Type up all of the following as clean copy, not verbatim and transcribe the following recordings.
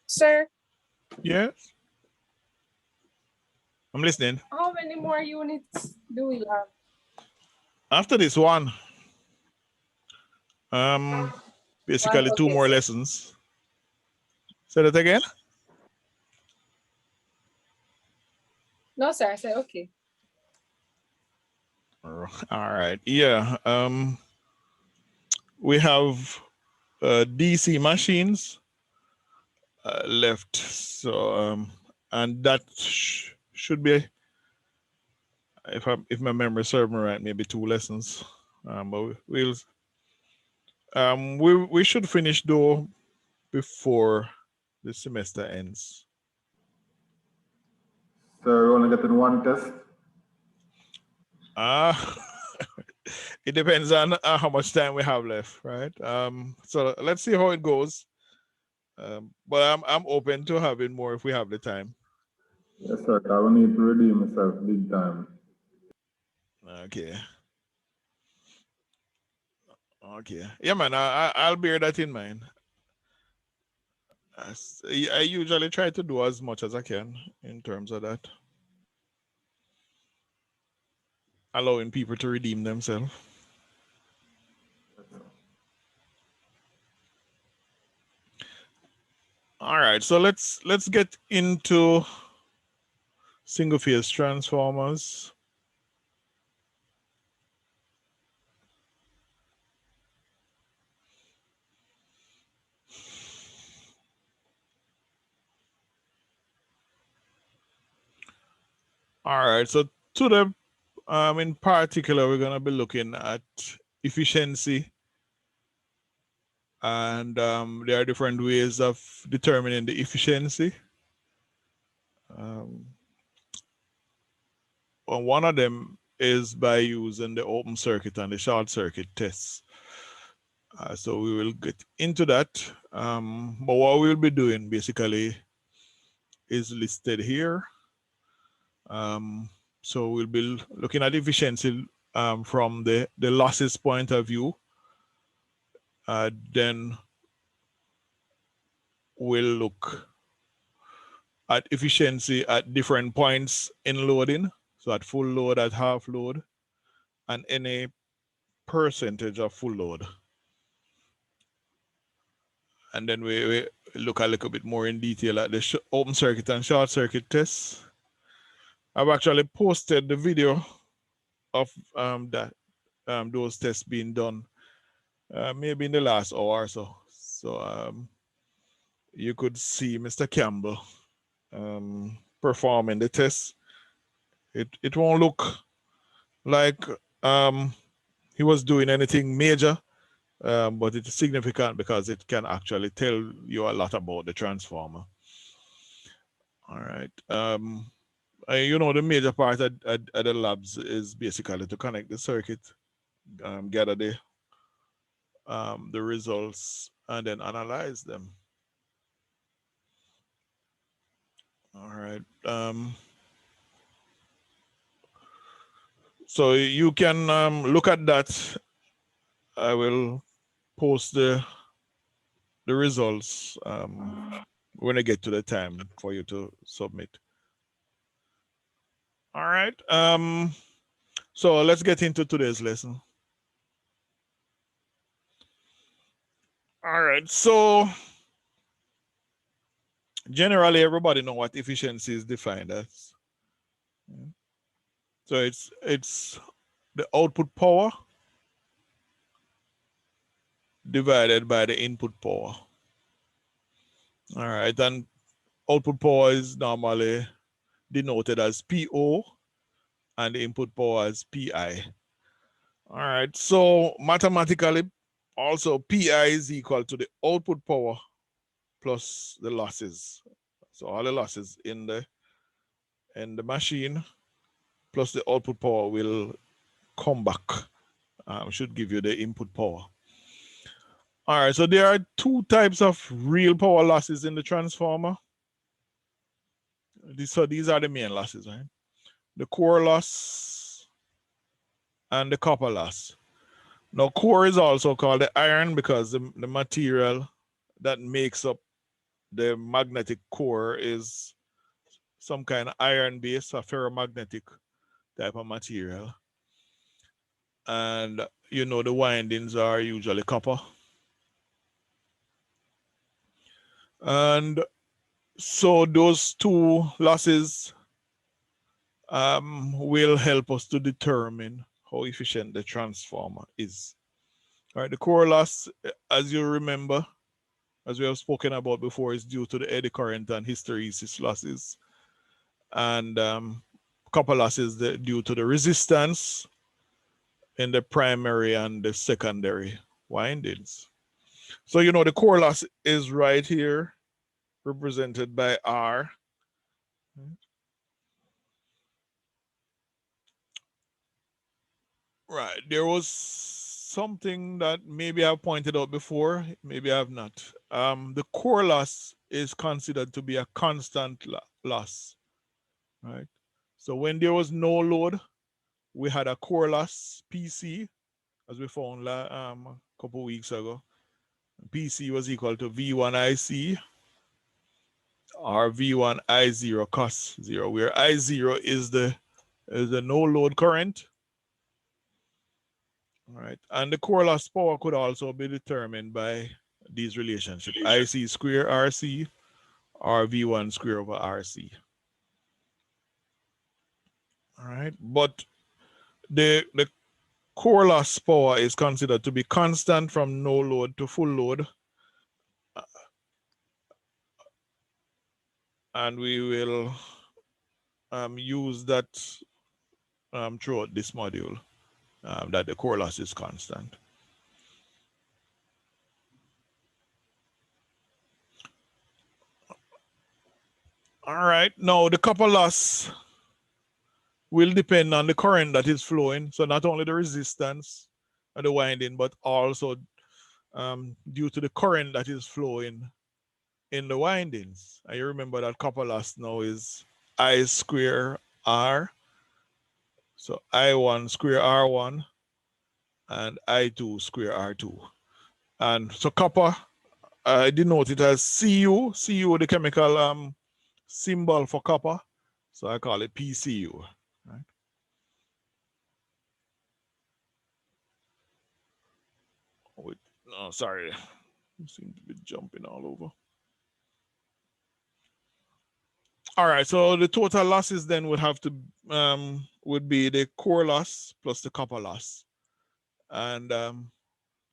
Sir, Yes, I'm listening. how many more units do we have? After this one, um, One, basically two okay, more sir. lessons. Say that again. No, sir, I said okay. All right. Yeah. We have DC machines left. So and that should be, if my memory serves me right, maybe two lessons. But we should finish though before the semester ends. So we're only getting one test. Uh it depends on how much time we have left, right? So let's see how it goes. But I'm open to having more if we have the time. Yes, sir. I will need to redeem myself big time. Okay. Okay. Yeah, man. I'll bear that in mind. I usually try to do as much as I can in terms of that, allowing people to redeem themselves. All right. So let's get into single phase transformers. All right. So today, in particular, we're gonna be looking at efficiency, and there are different ways of determining the efficiency. Um, one of them is by using the open circuit and the short circuit tests. So we will get into that. But what we'll be doing basically is listed here. So we'll be looking at efficiency from the losses point of view. Then we'll look at efficiency at different points in loading. So at full load, at half load, and any percentage of full load. And then we look a little bit more in detail at the open circuit and short circuit tests. I've actually posted the video of that those tests being done maybe in the last hour or so. So you could see Mr. Campbell performing the test. It won't look like he was doing anything major, but it's significant because it can actually tell you a lot about the transformer. All right. The major part at the labs is basically to connect the circuit, gather the results, and then analyze them. All right. So you can look at that. I will post the results when I get to the time for you to submit. All right. So let's get into today's lesson. All right. So generally, everybody know what efficiency is defined as. So it's the output power divided by the input power. All right, and output power is normally denoted as PO and the input power as PI. All right, so mathematically, also PI is equal to the output power plus the losses. So all the losses in the machine plus the output power will come back. Should give you the input power. All right, so there are two types of real power losses in the transformer. So these are the main losses, right? The core loss and the copper loss. Now, core is also called the iron because the material that makes up the magnetic core is some kind of iron base, a ferromagnetic type of material. And you know the windings are usually copper. And so those two losses will help us to determine how efficient the transformer is. All right, the core loss, as you remember, as we have spoken about before, is due to the eddy current and hysteresis losses. And copper losses due to the resistance in the primary and the secondary windings. So, you know, the core loss is right here, represented by R. Right, there was something that maybe I've pointed out before, maybe I have not. The core loss is considered to be a constant loss, right? So when there was no load, we had a core loss, PC, as we found a couple weeks ago. PC was equal to V1IC or V1I0 cos 0, where I0 is the no load current. All right, and the core loss power could also be determined by these relationships, IC square RC or V1 square over RC. All right, but the core loss power is considered to be constant from no load to full load. And we will use that throughout this module, that the core loss is constant. All right, now the copper loss will depend on the current that is flowing. So not only the resistance and the winding, but also due to the current that is flowing in the windings. And you remember that copper loss now is I square R. So I1 square R1 and I2 square R2. And so copper, I denote it as Cu, the chemical symbol for copper. So I call it PCU. Right? Wait, no, sorry. You seem to be jumping all over. All right, so the total losses then would have to would be the core loss plus the copper loss. And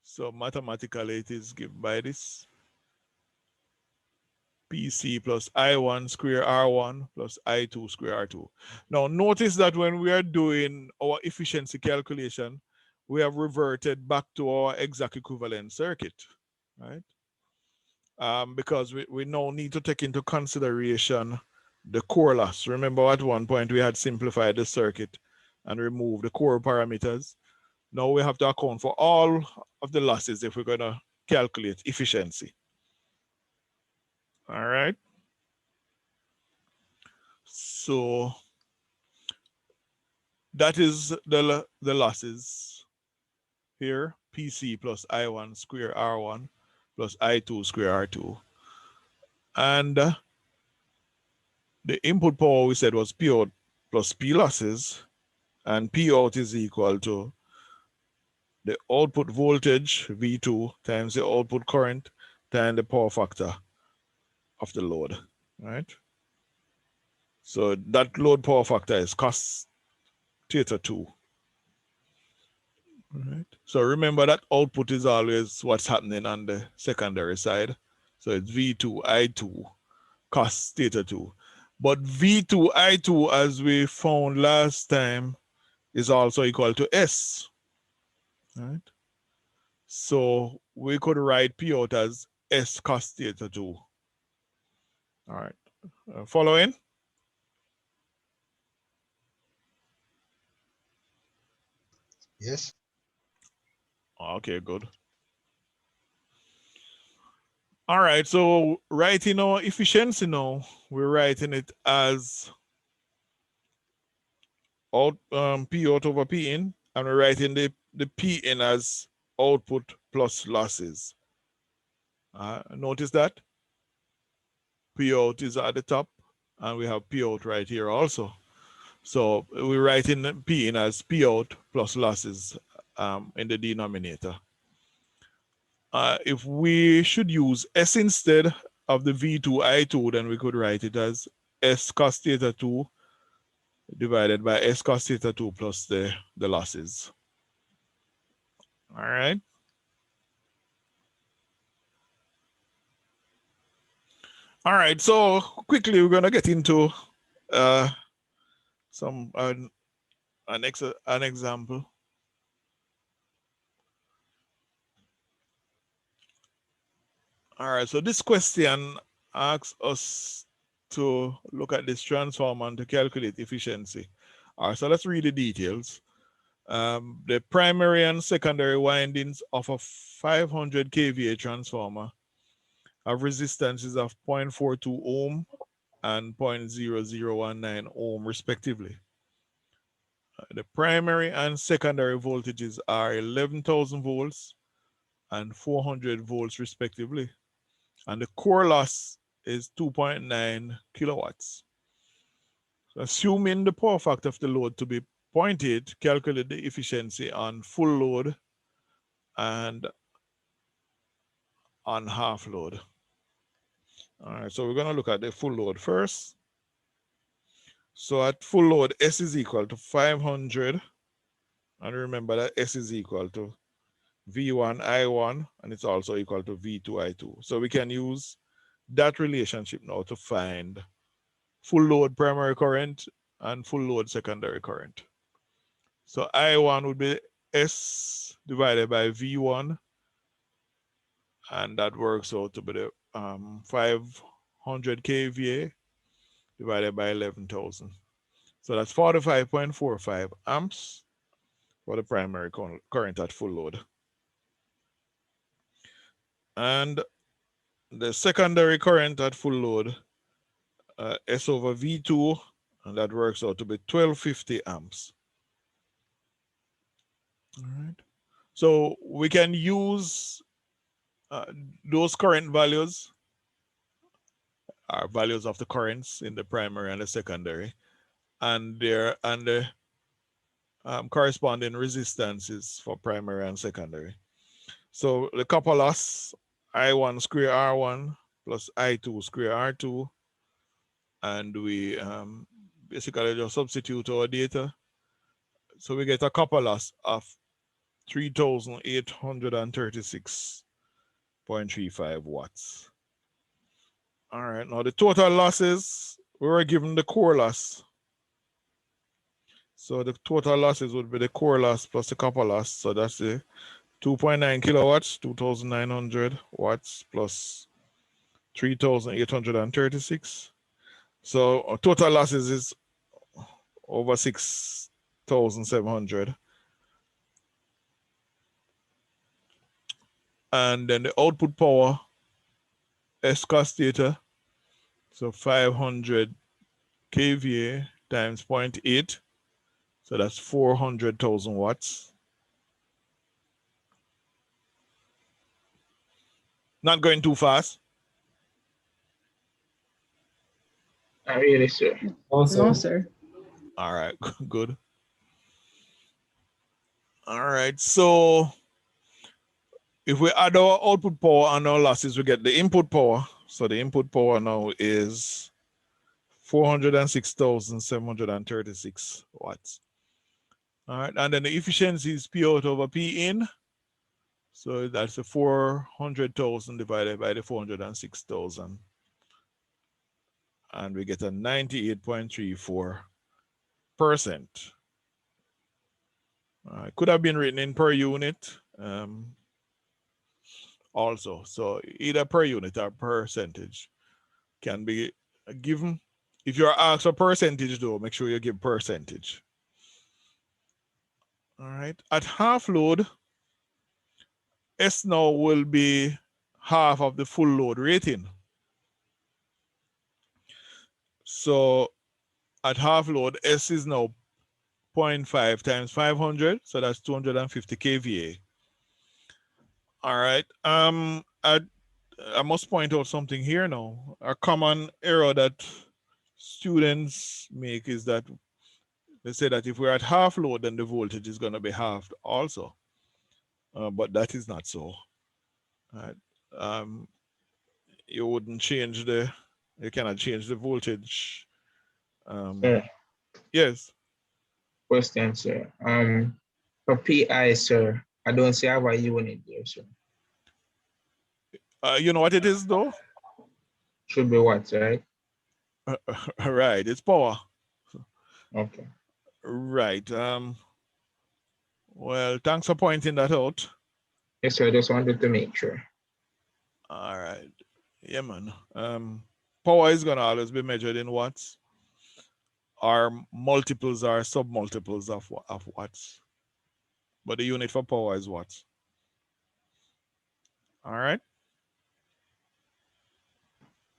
so mathematically it is given by this. PC plus I1 square R1 plus I2 square R2. Now notice that when we are doing our efficiency calculation, we have reverted back to our exact equivalent circuit, right? Because we now need to take into consideration the core loss. Remember at one point we had simplified the circuit and removed the core parameters. Now we have to account for all of the losses if we're gonna calculate efficiency. All right. So that is the losses here, PC plus I1 square R1 plus I2 square R2. And the input power we said was P out plus P losses, and P out is equal to the output voltage V2 times the output current times the power factor of the load, right? So that load power factor is cos theta 2. Right. So remember that output is always what's happening on the secondary side. So it's V2 I2 cos theta 2. But V2 I2, as we found last time, is also equal to S. Right? So we could write P out as S cos theta 2. All right. Following? Yes. Okay, good. All right, so writing our efficiency now, we're writing it as out P out over P in, and we're writing the P in as output plus losses. Notice that? P out is at the top, and we have P out right here also. So we write in P in as P out plus losses in the denominator. If we should use S instead of the V2I2, then we could write it as S cos theta 2 divided by S cos theta 2 plus the losses. All right. All right, so quickly we're gonna get into some an example. All right, so this question asks us to look at this transformer and to calculate efficiency. All right, so let's read the details. The primary and secondary windings of a 500 kVA transformer have resistances of 0.42 ohm and 0.0019 ohm respectively. The primary and secondary voltages are 11,000 volts and 400 volts respectively. And the core loss is 2.9 kilowatts. So assuming the power factor of the load to be 0.8, calculate the efficiency on full load and on half load. All right, so we're going to look at the full load first. So at full load, S is equal to 500. And remember that S is equal to V1 I1, and it's also equal to V2 I2. So we can use that relationship now to find full load primary current and full load secondary current. So I1 would be S divided by V1, and that works out to be the 500 kVA divided by 11,000. So that's 45.45 amps for the primary current at full load. And the secondary current at full load, S over V2, and that works out to be 1250 amps. All right. So we can use those current values, are values of the currents in the primary and the secondary, and the corresponding resistances for primary and secondary. So the copper loss, I1 square R1 plus I2 square R2, and we basically just substitute our data. So we get a copper loss of 3,836.35 watts. All right, now the total losses, we were given the core loss. So the total losses would be the core loss plus the copper loss. So that's the 2.9 kilowatts, 2,900 watts plus 3,836. So our total losses is over 6,700. And then the output power, S cos theta, so 500 kVA times 0.8. So that's 400,000 watts. Not going too fast. Not really, sir. No, sir. All right, good. All right, so if we add our output power and our losses, we get the input power. So the input power now is 406,736 watts. All right, and then the efficiency is P out over P in. So that's the 400,000 divided by the 406,000. And we get a 98.34%. It could have been written in per unit also. So either per unit or percentage can be given. If you're asked a percentage though, make sure you give percentage. All right, at half load, S now will be half of the full load rating. So at half load, S is now 0.5 times 500, so that's 250 kVA. All right. I must point out something here now. A common error that students make is that they say that if we're at half load, then the voltage is going to be halved also. But that is not so. Right? You wouldn't change you cannot change the voltage. Sir, Yes. question, sir. For PI, sir, I don't see how a unit there, sir. You know what it is though? Should be what, right? Right, it's power. Okay. Right. Well, thanks for pointing that out. Yes, sir. I just wanted to make sure. All right. Yeah, man. Power is gonna always be measured in watts. Our multiples are submultiples of watts. But the unit for power is watts. All right.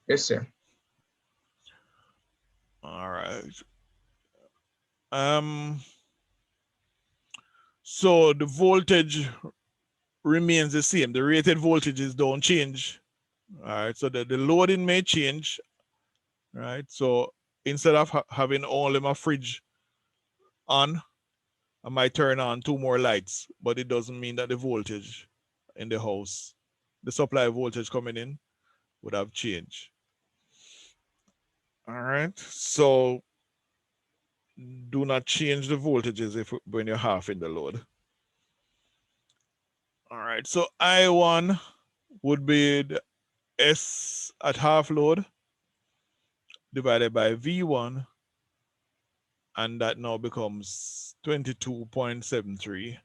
Yes, sir. All right. So the voltage remains the same. The rated voltages don't change. All right. So the loading may change. Right. So instead of having only my fridge on, I might turn on 2 more lights, but it doesn't mean that the voltage in the house, the supply voltage coming in, would have changed. All right. So do not change the voltages when you're half in the load. All right. So I1 would be the S at half load divided by V1, and that now becomes 22.73,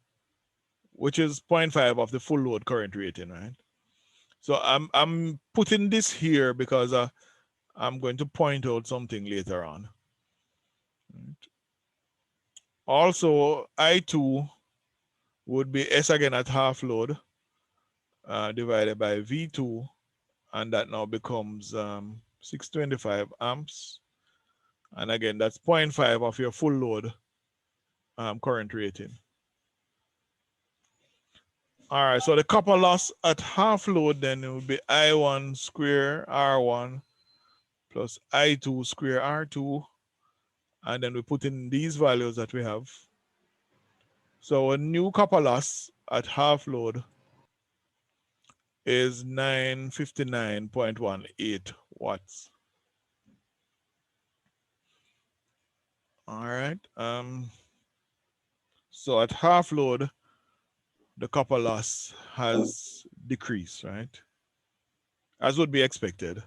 which is 0.5 of the full load current rating, right? So I'm putting this here because I'm going to point out something later on. Right. Also, I2 would be S again at half load divided by V2, and that now becomes 625 amps. And again, that's 0.5 of your full load current rating. All right, so the copper loss at half load then it would be I1 square R1 plus I2 square R2. And then we put in these values that we have. So a new copper loss at half load is 959.18 watts. All right. So at half load, the copper loss has decreased, right? As would be expected.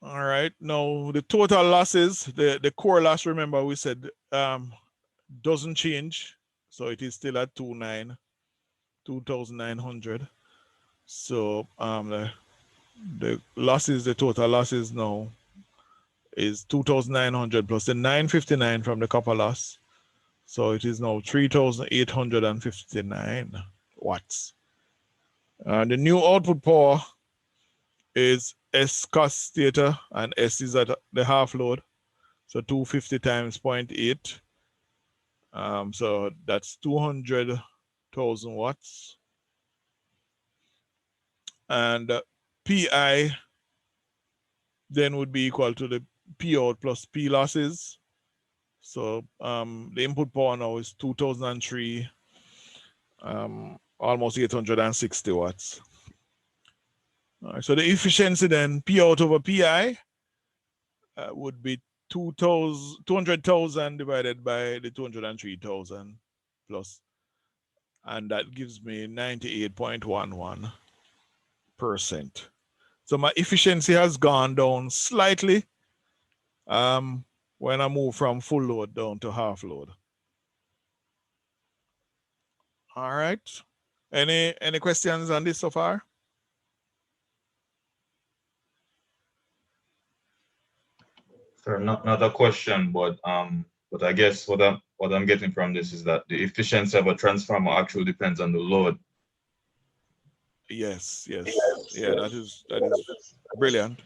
All right. Now the total losses, the core loss, remember we said doesn't change. So it is still at 2,900. So the losses, the total losses now is 2,900 plus the 959 from the copper loss. So it is now 3,859 watts. And the new output power is S cos theta, and S is at the half load. So 250 times 0.8. So that's 200,000 watts. And PI then would be equal to the P out plus P losses. So the input power now is 2003, almost 860 watts. All right, so the efficiency then, P out over PI, would be 200,000 divided by the 203,000 plus, and that gives me 98.11%. So my efficiency has gone down slightly when I move from full load down to half load. All right. Any questions on this so far? Sir, not a question, but I guess what I'm getting from this is that the efficiency of a transformer actually depends on the load. Yes. Yeah, that is brilliant.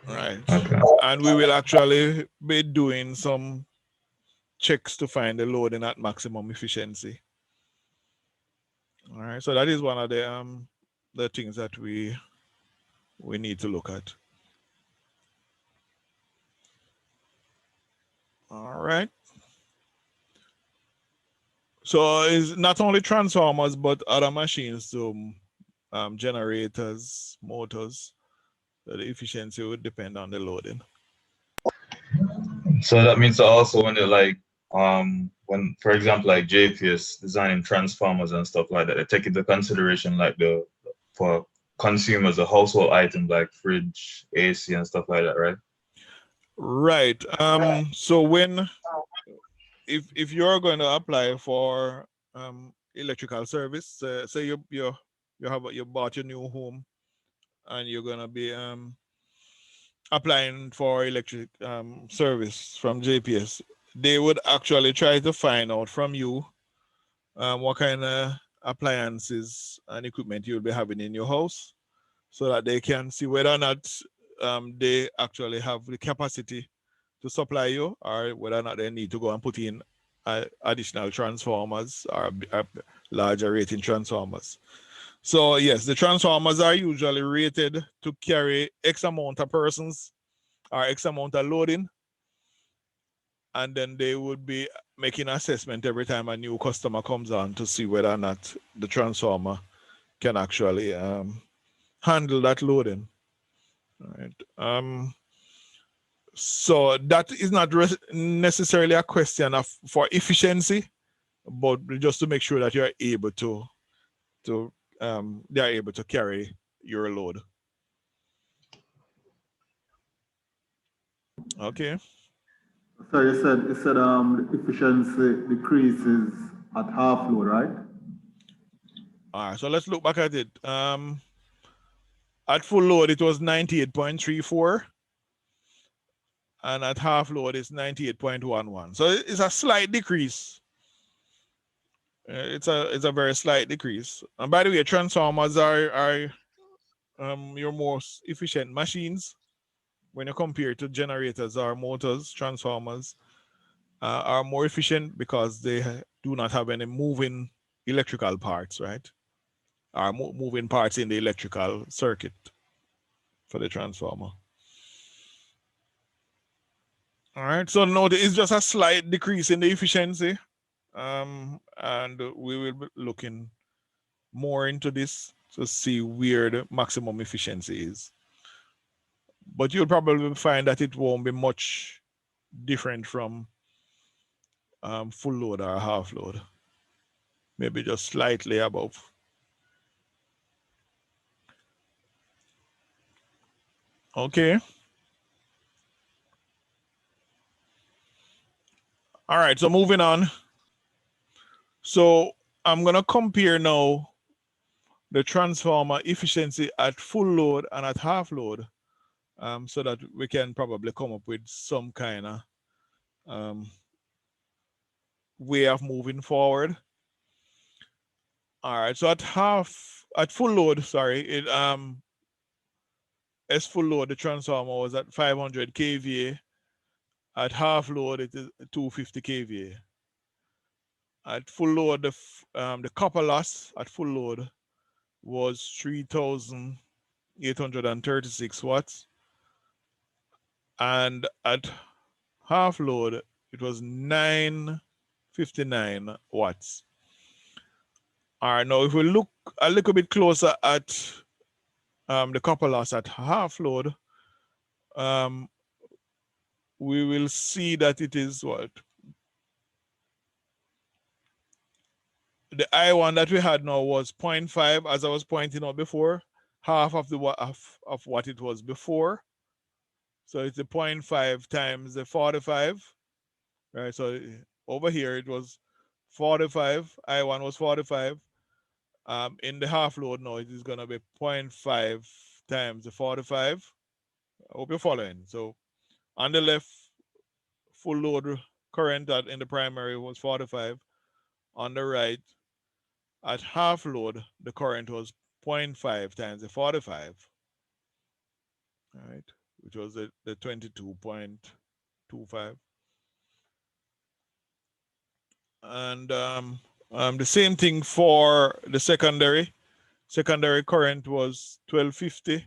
Right. Okay. And we will actually be doing some checks to find the loading at maximum efficiency. All right, so that is one of the things that we need to look at. All right. So it's not only transformers, but other machines, so generators, motors. So the efficiency would depend on the loading. So that means also when they like when, for example, like JPS designing transformers and stuff like that, they take into consideration like for consumers, a household item like fridge, AC, and stuff like that, right? Right. So if you're going to apply for electrical service, say you bought your new home and you're gonna be applying for electric service from JPS, they would actually try to find out from you what kind of appliances and equipment you'll be having in your house, so that they can see whether or not they actually have the capacity to supply you, or whether or not they need to go and put in additional transformers or larger rating transformers. So yes, the transformers are usually rated to carry X amount of persons or X amount of loading. And then they would be making assessment every time a new customer comes on to see whether or not the transformer can actually handle that loading. All right. So that is not necessarily a question for efficiency, but just to make sure that you're able to they are able to carry your load. Okay. So you said the efficiency decreases at half load, right? All right, so let's look back at it. At full load, it was 98.34. And at half load, it's 98.11. So it's a slight decrease. It's a very slight decrease. And by the way, transformers are your most efficient machines when you compare to generators or motors. Transformers are more efficient because they do not have any moving electrical parts, right? Or moving parts in the electrical circuit for the transformer. All right, so no, there is just a slight decrease in the efficiency. And we will be looking more into this to see where the maximum efficiency is. But you'll probably find that it won't be much different from full load or half load. Maybe just slightly above. Okay. All right, so moving on. So I'm gonna compare now the transformer efficiency at full load and at half load, so that we can probably come up with some kind of way of moving forward. All right, so at full load, sorry, as full load, the transformer was at 500 kVA. At half load, it is 250 kVA. At full load, the copper loss at full load was 3,836 watts. And at half load, it was 959 watts. All right, now if we look a little bit closer at the copper loss at half load, we will see that it is what? The I1 that we had now was 0.5, as I was pointing out before, half of what it was before. So it's the 0.5 times the 45, right? So over here it was 45, I1 was 45. In the half load now, it is gonna be 0.5 times the 45. I hope you're following. So on the left, full load current in the primary was 45. On the right, at half load, the current was 0.5 times the 45, all right, which was the 22.25. And the same thing for the secondary. Secondary current was 1250.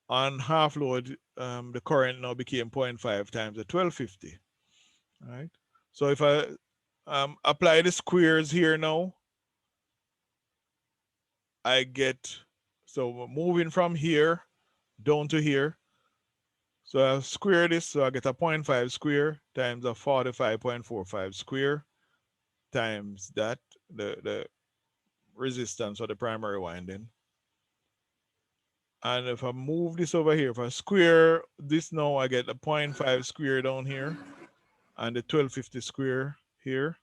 On half load, the current now became 0.5 times the 1250. All right. So if I apply the squares here now, I get, so moving from here down to here. So I square this, so I get a 0.5 square times a 45.45 square times that, the resistance or the primary winding. And if I move this over here, if I square this now, I get a 0.5 square down here and the 1250 square here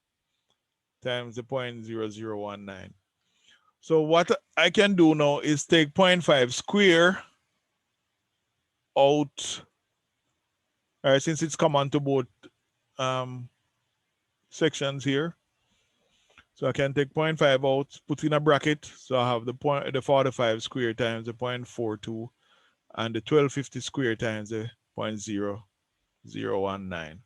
times the 0.0019. So what I can do now is take 0.5 square out, all right, since it's common to both sections here. So I can take 0.5 out, put in a bracket. So I have the 45 square times the 0.42 and the 1250 square times the 0.0019.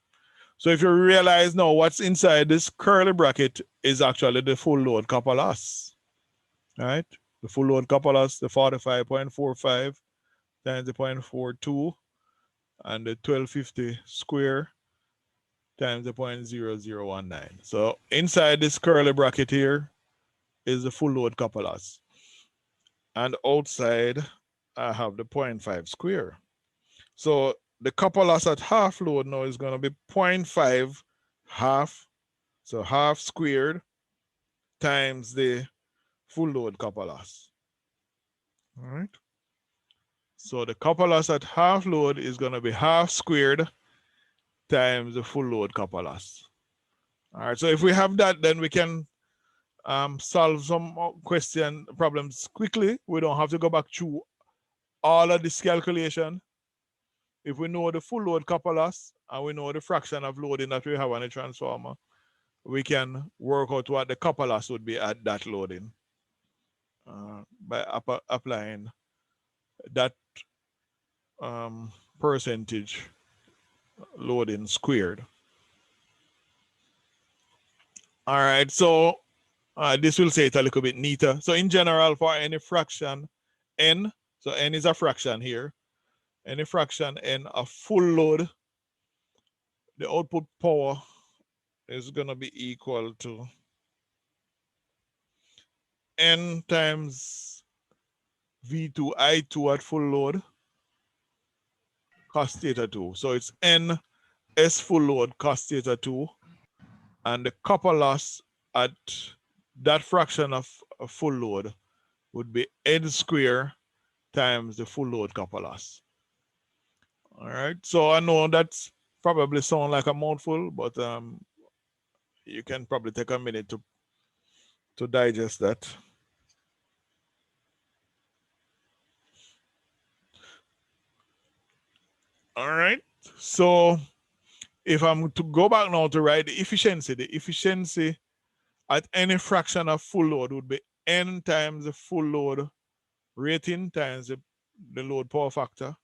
So if you realize now what's inside this curly bracket is actually the full load copper loss. All right, the full load copper loss, the 45.45 times the 0.42 and the 1250 square times the 0.0019. So inside this curly bracket here is the full load copper loss. And outside, I have the 0.5 square. So the copper loss at half load now is going to be 0.5 half. So half squared times the full load copper loss. All right. So the copper loss at half load is going to be half squared times the full load copper loss. All right. So if we have that, then we can solve some problems quickly. We don't have to go back through all of this calculation. If we know the full load copper loss and we know the fraction of loading that we have on the transformer, we can work out what the copper loss would be at that loading by applying that percentage loading squared. All right, so this will say it a little bit neater. So in general, for any fraction n, so n is a fraction here, any fraction n of full load, the output power is going to be equal to n times V2 I2 at full load cos theta 2. So it's n S full load cos theta 2, and the copper loss at that fraction of full load would be n square times the full load copper loss. All right, so I know that's probably sound like a mouthful, but you can probably take a minute to digest that. All right, so if I'm to go back now to write the efficiency at any fraction of full load would be n times the full load rating times the load power factor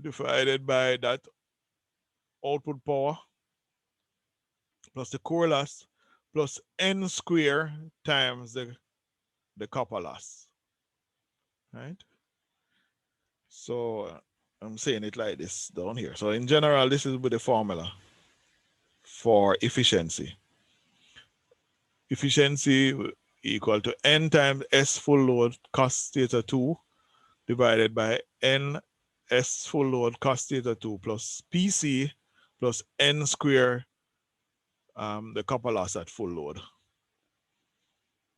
divided by that output power plus the core loss plus n square times the copper loss, right? So I'm saying it like this down here. So in general, this is with the formula for efficiency. Efficiency equal to n times S full load cos theta 2 divided by n S full load cos theta 2 plus PC plus n square, the copper loss at full load.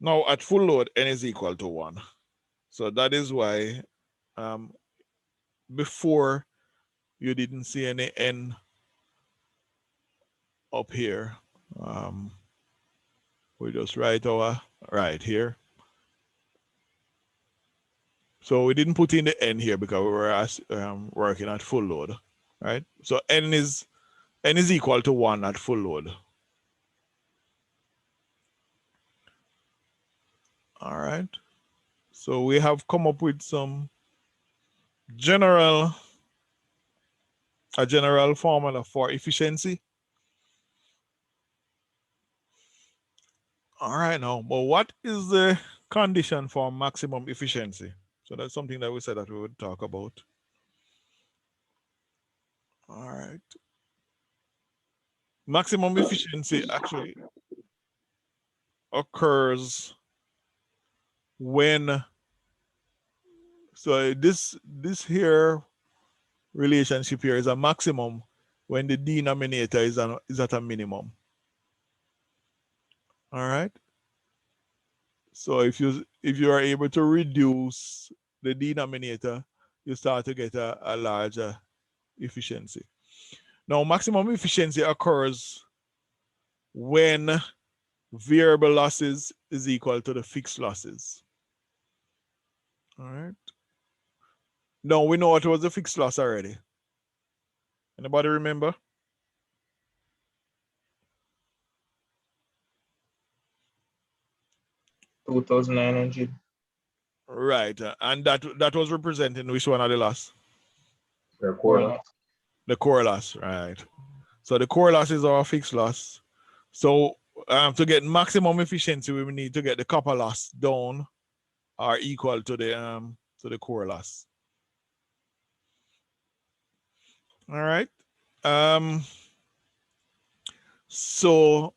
Now at full load, n is equal to 1. So that is why before you didn't see any n up here. We just write our right here. So we didn't put in the n here because we were working at full load, right? So n is equal to 1 at full load. All right. So we have come up with a general formula for efficiency. All right, now, but what is the condition for maximum efficiency? So that's something that we said that we would talk about. All right. Maximum efficiency actually occurs when, so this here relationship here is a maximum when the denominator is at a minimum. All right. So if you are able to reduce the denominator, you start to get a larger efficiency. Now, maximum efficiency occurs when variable losses is equal to the fixed losses. All right. Now we know what was the fixed loss already. Anybody remember? $2,900. Right. And that was representing which one of the loss? The core. The core loss, right. So the core loss is our fixed loss. So to get maximum efficiency, we need to get the copper loss down or equal to the core loss. All right. So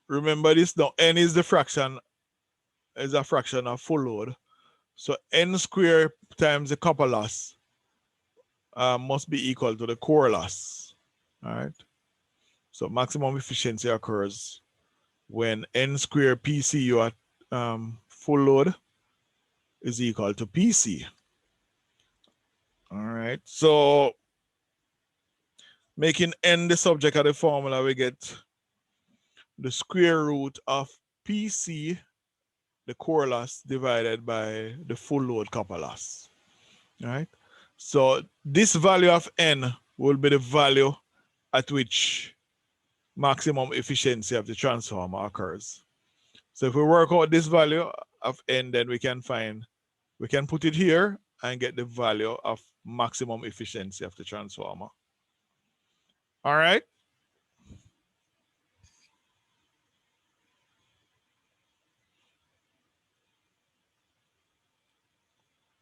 remember this now, n is a fraction of full load. So n squared times the copper loss must be equal to the core loss. All right. So maximum efficiency occurs when n squared PCU at full load is equal to PC. All right. So making n the subject of the formula, we get the square root of PC, the core loss, divided by the full load copper loss. All right. So this value of n will be the value at which maximum efficiency of the transformer occurs. So if we work out this value of n, then we can put it here and get the value of maximum efficiency of the transformer. All right.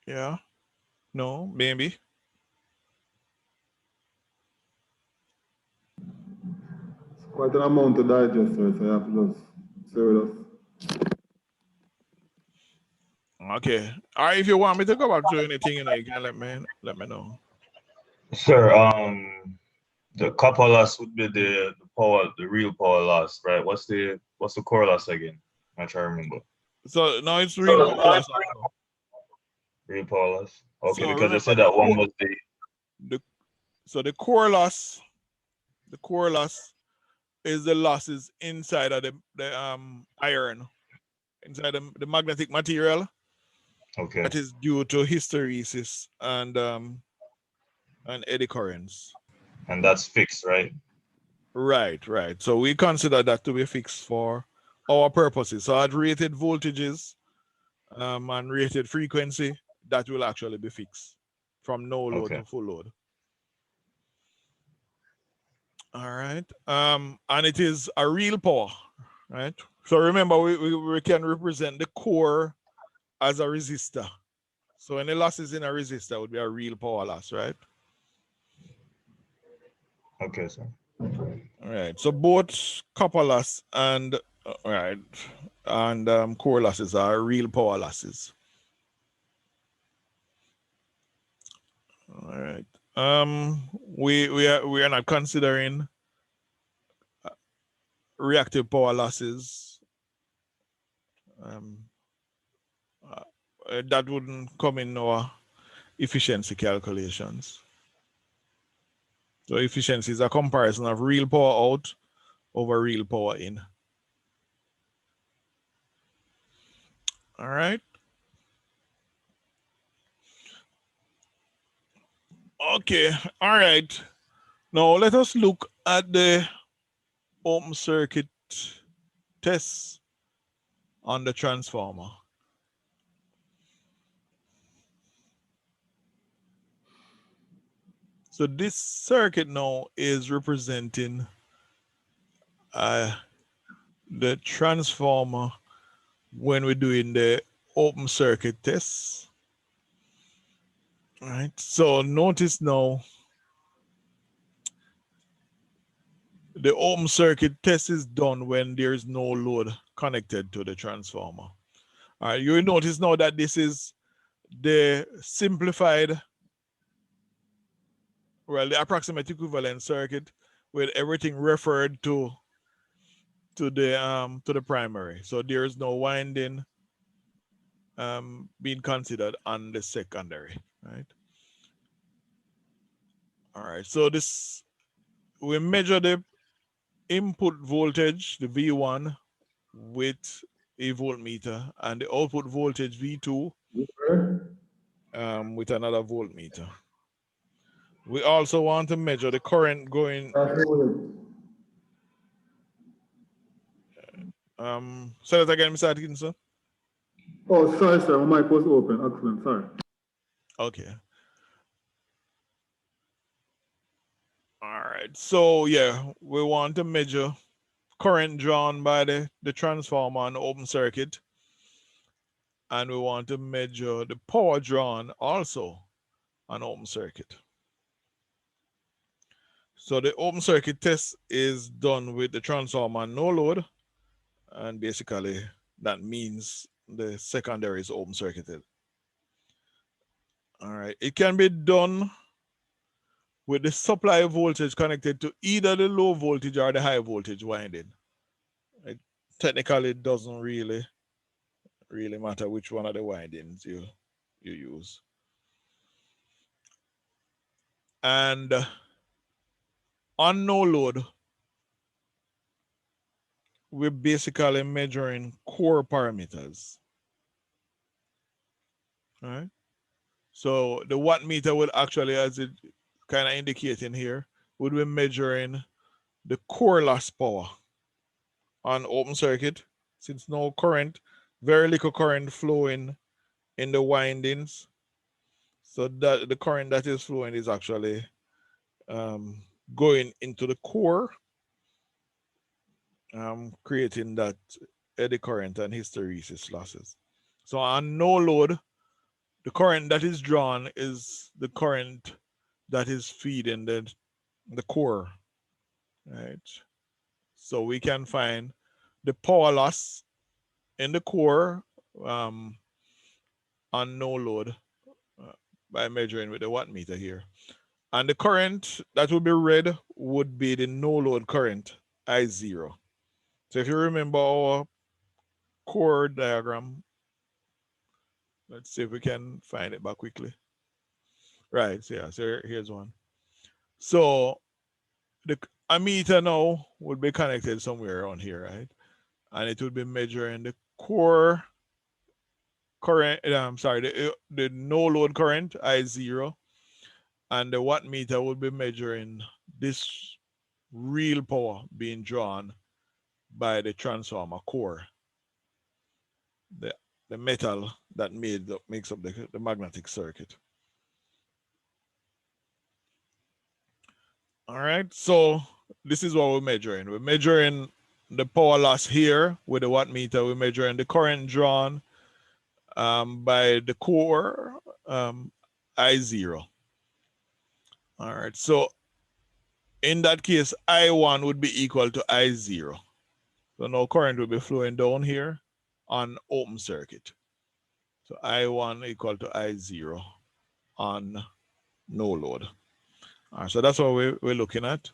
Yeah. No, maybe. It's quite an amount to digest, sir, so you have to just stay with us. Okay. All right. If you want me to go back to anything, you can let me know. Sir, the copper loss would be the power, the real power loss, right? What's the core loss again? I'm trying to remember. So now it's real power loss also. Real power loss. Okay, So because remember I said that one was the core loss is the losses inside of the iron, inside the magnetic material. okay. That is due to hysteresis and eddy currents. And that's fixed, right? Right. So we consider that to be fixed for our purposes. So at rated voltages and rated frequency, that will actually be fixed from no load Okay. to full load. All right. And it is a real power, right? So remember, we can represent the core as a resistor. So any losses in a resistor would be a real power loss, right? Okay, sir. All right. So both copper loss and core losses are real power losses. All right. We are not considering reactive power losses. That wouldn't come in our efficiency calculations. So efficiency is a comparison of real power out over real power in. All right. Okay. All right. Now let us look at the open circuit test on the transformer. So this circuit now is representing a the transformer when we're doing the open circuit test. All right, so notice now the open circuit test is done when there's no load connected to the transformer. All right, you will notice now that this is the simplified, well, the approximate equivalent circuit with everything referred to the primary. So there is no winding being considered on the secondary, right? All right, so this, we measure the input voltage, the V1, with a voltmeter, and the output voltage V2 with another voltmeter. We also want to measure the current going. Say that again, Mr. Atkinson. Oh, sorry, sir. My mic was open. Excellent. Sorry. Okay. All right. So yeah, we want to measure current drawn by the transformer on the open circuit. And we want to measure the power drawn also on open circuit. So the open circuit test is done with the transformer on no load. And basically that means the secondary is open circuited. All right, it can be done with the supply voltage connected to either the low voltage or the high voltage winding. It technically doesn't really matter which one of the windings you use. And on no load, we're basically measuring core parameters. All right. So the watt meter would actually, as it kind of indicating here, would be measuring the core loss power on open circuit, since no current, very little current flowing in the windings. So that the current that is flowing is actually going into the core, creating that eddy current and hysteresis losses. So on no load, the current that is drawn is the current that is feeding the core, right? So we can find the power loss in the core on no load by measuring with the watt meter here. And the current that would be read would be the no load current, I0. So if you remember our core diagram, let's see if we can find it back quickly. Right, so yeah, so here's one. So the ammeter now would be connected somewhere around here, right? And it would be measuring the core current, the no load current, I0. And the watt meter would be measuring this real power being drawn by the transformer core, the metal that makes up the magnetic circuit. All right, so this is what we're measuring. We're measuring the power loss here with the watt meter. We're measuring the current drawn by the core I0. All right, so in that case, I1 would be equal to I0. So now current will be flowing down here on open circuit. So I1 equal to I0 on no load. All right, so that's what we're looking at.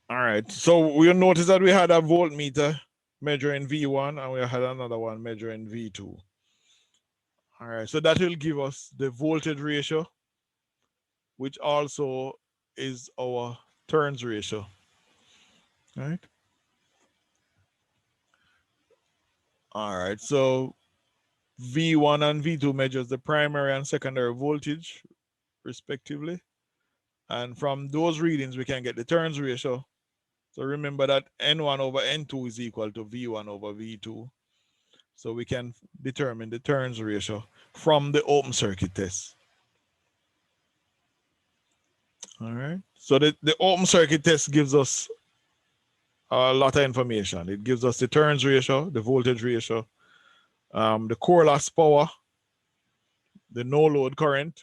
All right, so we'll notice that we had a voltmeter measuring V1 and we had another one measuring V2. All right, so that will give us the voltage ratio, which also is our turns ratio. All right. All right, so V1 and V2 measures the primary and secondary voltage respectively. And from those readings, we can get the turns ratio. So remember that N1 over N2 is equal to V1 over V2. So we can determine the turns ratio from the open circuit test. All right, so the open circuit test gives us a lot of information. It gives us the turns ratio, the voltage ratio, the core loss power, the no load current,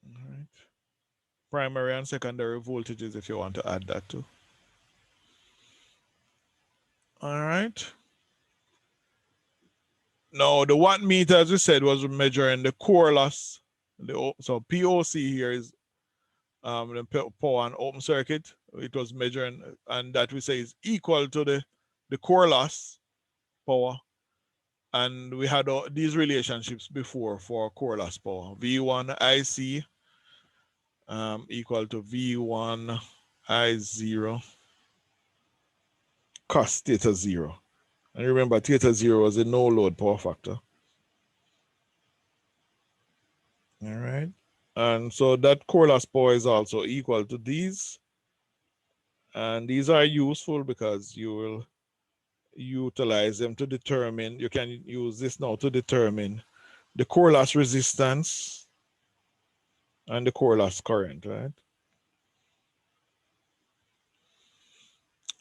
all right, primary and secondary voltages if you want to add that too. All right. Now the watt meter, as we said, was measuring the core loss. So POC here is the power on open circuit. It was measuring, and that we say is equal to the core loss power. And we had these relationships before for core loss power. V1 IC equal to V1 I0 cos theta 0. And remember, theta 0 was a no load power factor. All right. And so that core loss power is also equal to these. And these are useful because you will utilize them to determine, you can use this now to determine the core loss resistance and the core loss current, right?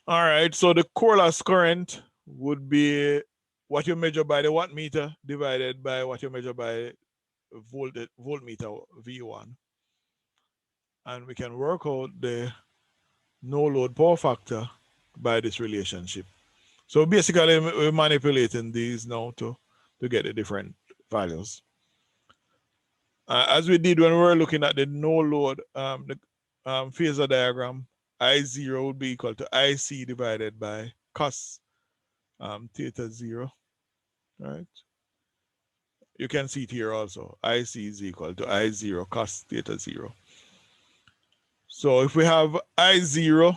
All right, so the core loss current would be what you measure by the wattmeter divided by what you measure by voltmeter V1. And we can work out the no load power factor by this relationship. So basically we're manipulating these now to get the different values. As we did when we were looking at the no load, the phasor diagram, I0 would be equal to IC divided by cos theta 0, right? You can see it here also. IC is equal to I0 cos theta 0. So if we have I0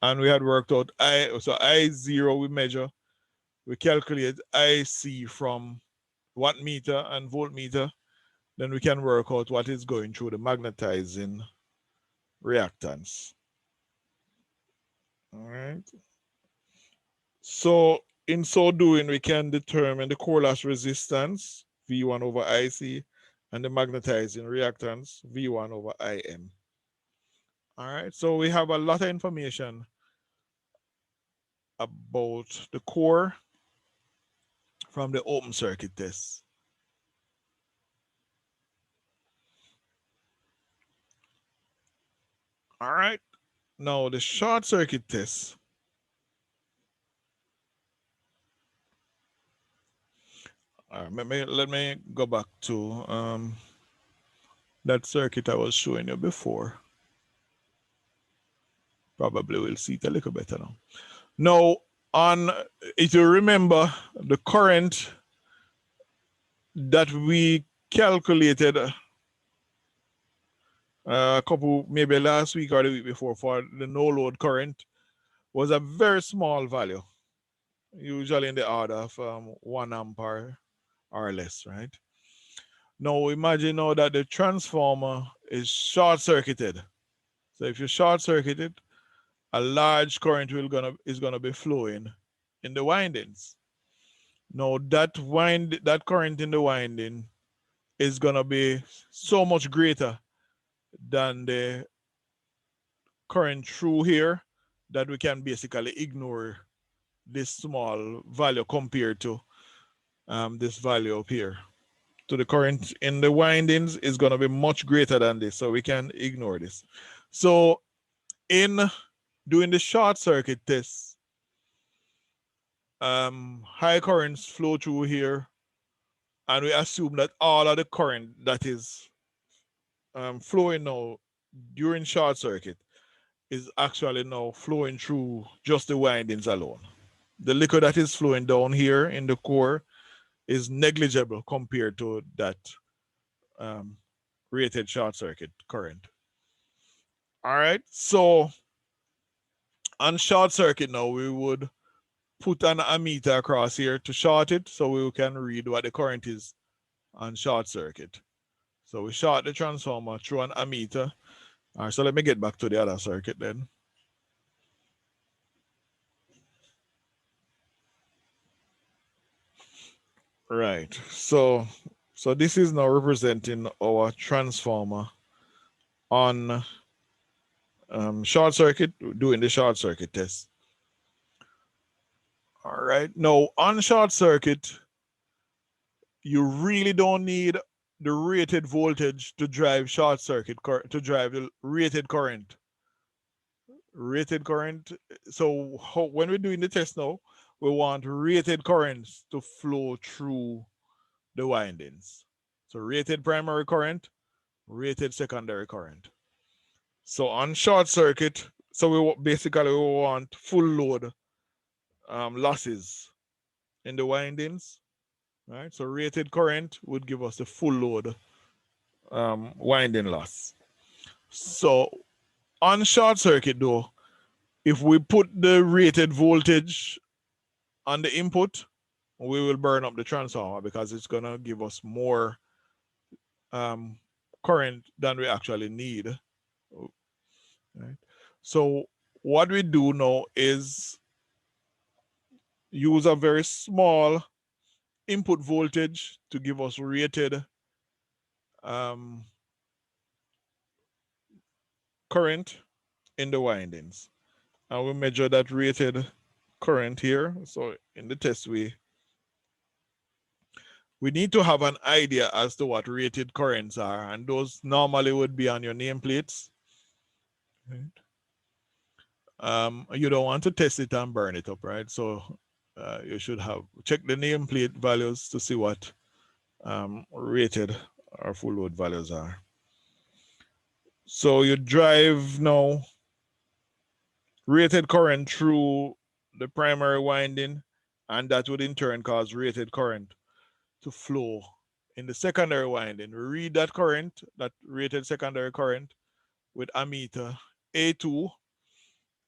and we had worked out so I0 we measure, we calculate IC from wattmeter and voltmeter, then we can work out what is going through the magnetizing reactance. All right. So in so doing, we can determine the core loss resistance, V1 over IC, and the magnetizing reactance, V1 over IM. All right, so we have a lot of information about the core from the open circuit test. All right, now the short circuit test. All right, let me go back to that circuit I was showing you before. Probably we'll see it a little better now. Now, if you remember the current that we calculated a couple, maybe last week or the week before for the no load current was a very small value, usually in the order of 1 ampere or less, right? Now imagine now that the transformer is short circuited. So if you short circuit it, a large current is gonna be flowing in the windings. Now that current in the winding is gonna be so much greater than the current through here that we can basically ignore this small value compared to this value up here. So the current in the windings is gonna be much greater than this, so we can ignore this. So in doing the short circuit test, high currents flow through here, and we assume that all of the current that is flowing now during short circuit is actually now flowing through just the windings alone. The liquid that is flowing down here in the core is negligible compared to that rated short circuit current. All right, so on short circuit now, we would put an ammeter across here to short it so we can read what the current is on short circuit. So we short the transformer through an ammeter. All right, so let me get back to the other circuit then. Right, so this is now representing our transformer on short circuit, doing the short circuit test. All right. Now, on short circuit, you really don't need the rated voltage to drive short circuit, to drive the rated current. Rated current. So when we're doing the test now, we want rated currents to flow through the windings. So rated primary current, rated secondary current. So on short circuit, so we basically want full load losses in the windings, right? So rated current would give us the full load winding loss. So on short circuit though, if we put the rated voltage on the input, we will burn up the transformer because it's gonna give us more current than we actually need. Right? So what we do now is use a very small input voltage to give us rated current in the windings. And we measure that rated current here. So in the test, we need to have an idea as to what rated currents are, and those normally would be on your nameplates. Right? You don't want to test it and burn it up, right? So you should have check the nameplate values to see what rated or full load values are. So you drive now rated current through the primary winding, and that would in turn cause rated current to flow in the secondary winding. We read that current, that rated secondary current, with ammeter A2,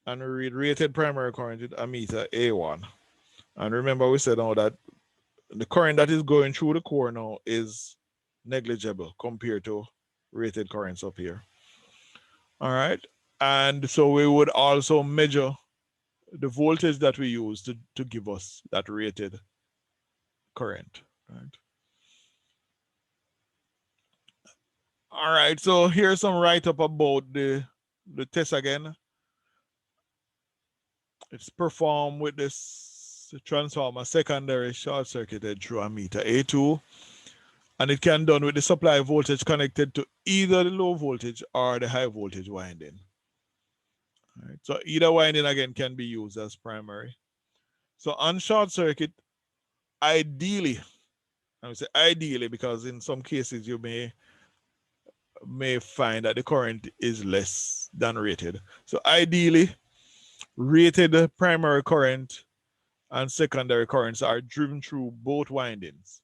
and we read rated primary current with ammeter A1. And remember, we said now that the current that is going through the core now is negligible compared to rated currents up here. All right. And so we would also measure the voltage that we use to give us that rated current. Right. All right. So here's some write-up about the test again. It's performed with this transformer secondary short circuited through ammeter A2. And it can be done with the supply voltage connected to either the low voltage or the high voltage winding. All right, so either winding again can be used as primary. So on short circuit, ideally, I would say ideally, because in some cases you may find that the current is less than rated. So ideally, rated primary current and secondary currents are driven through both windings.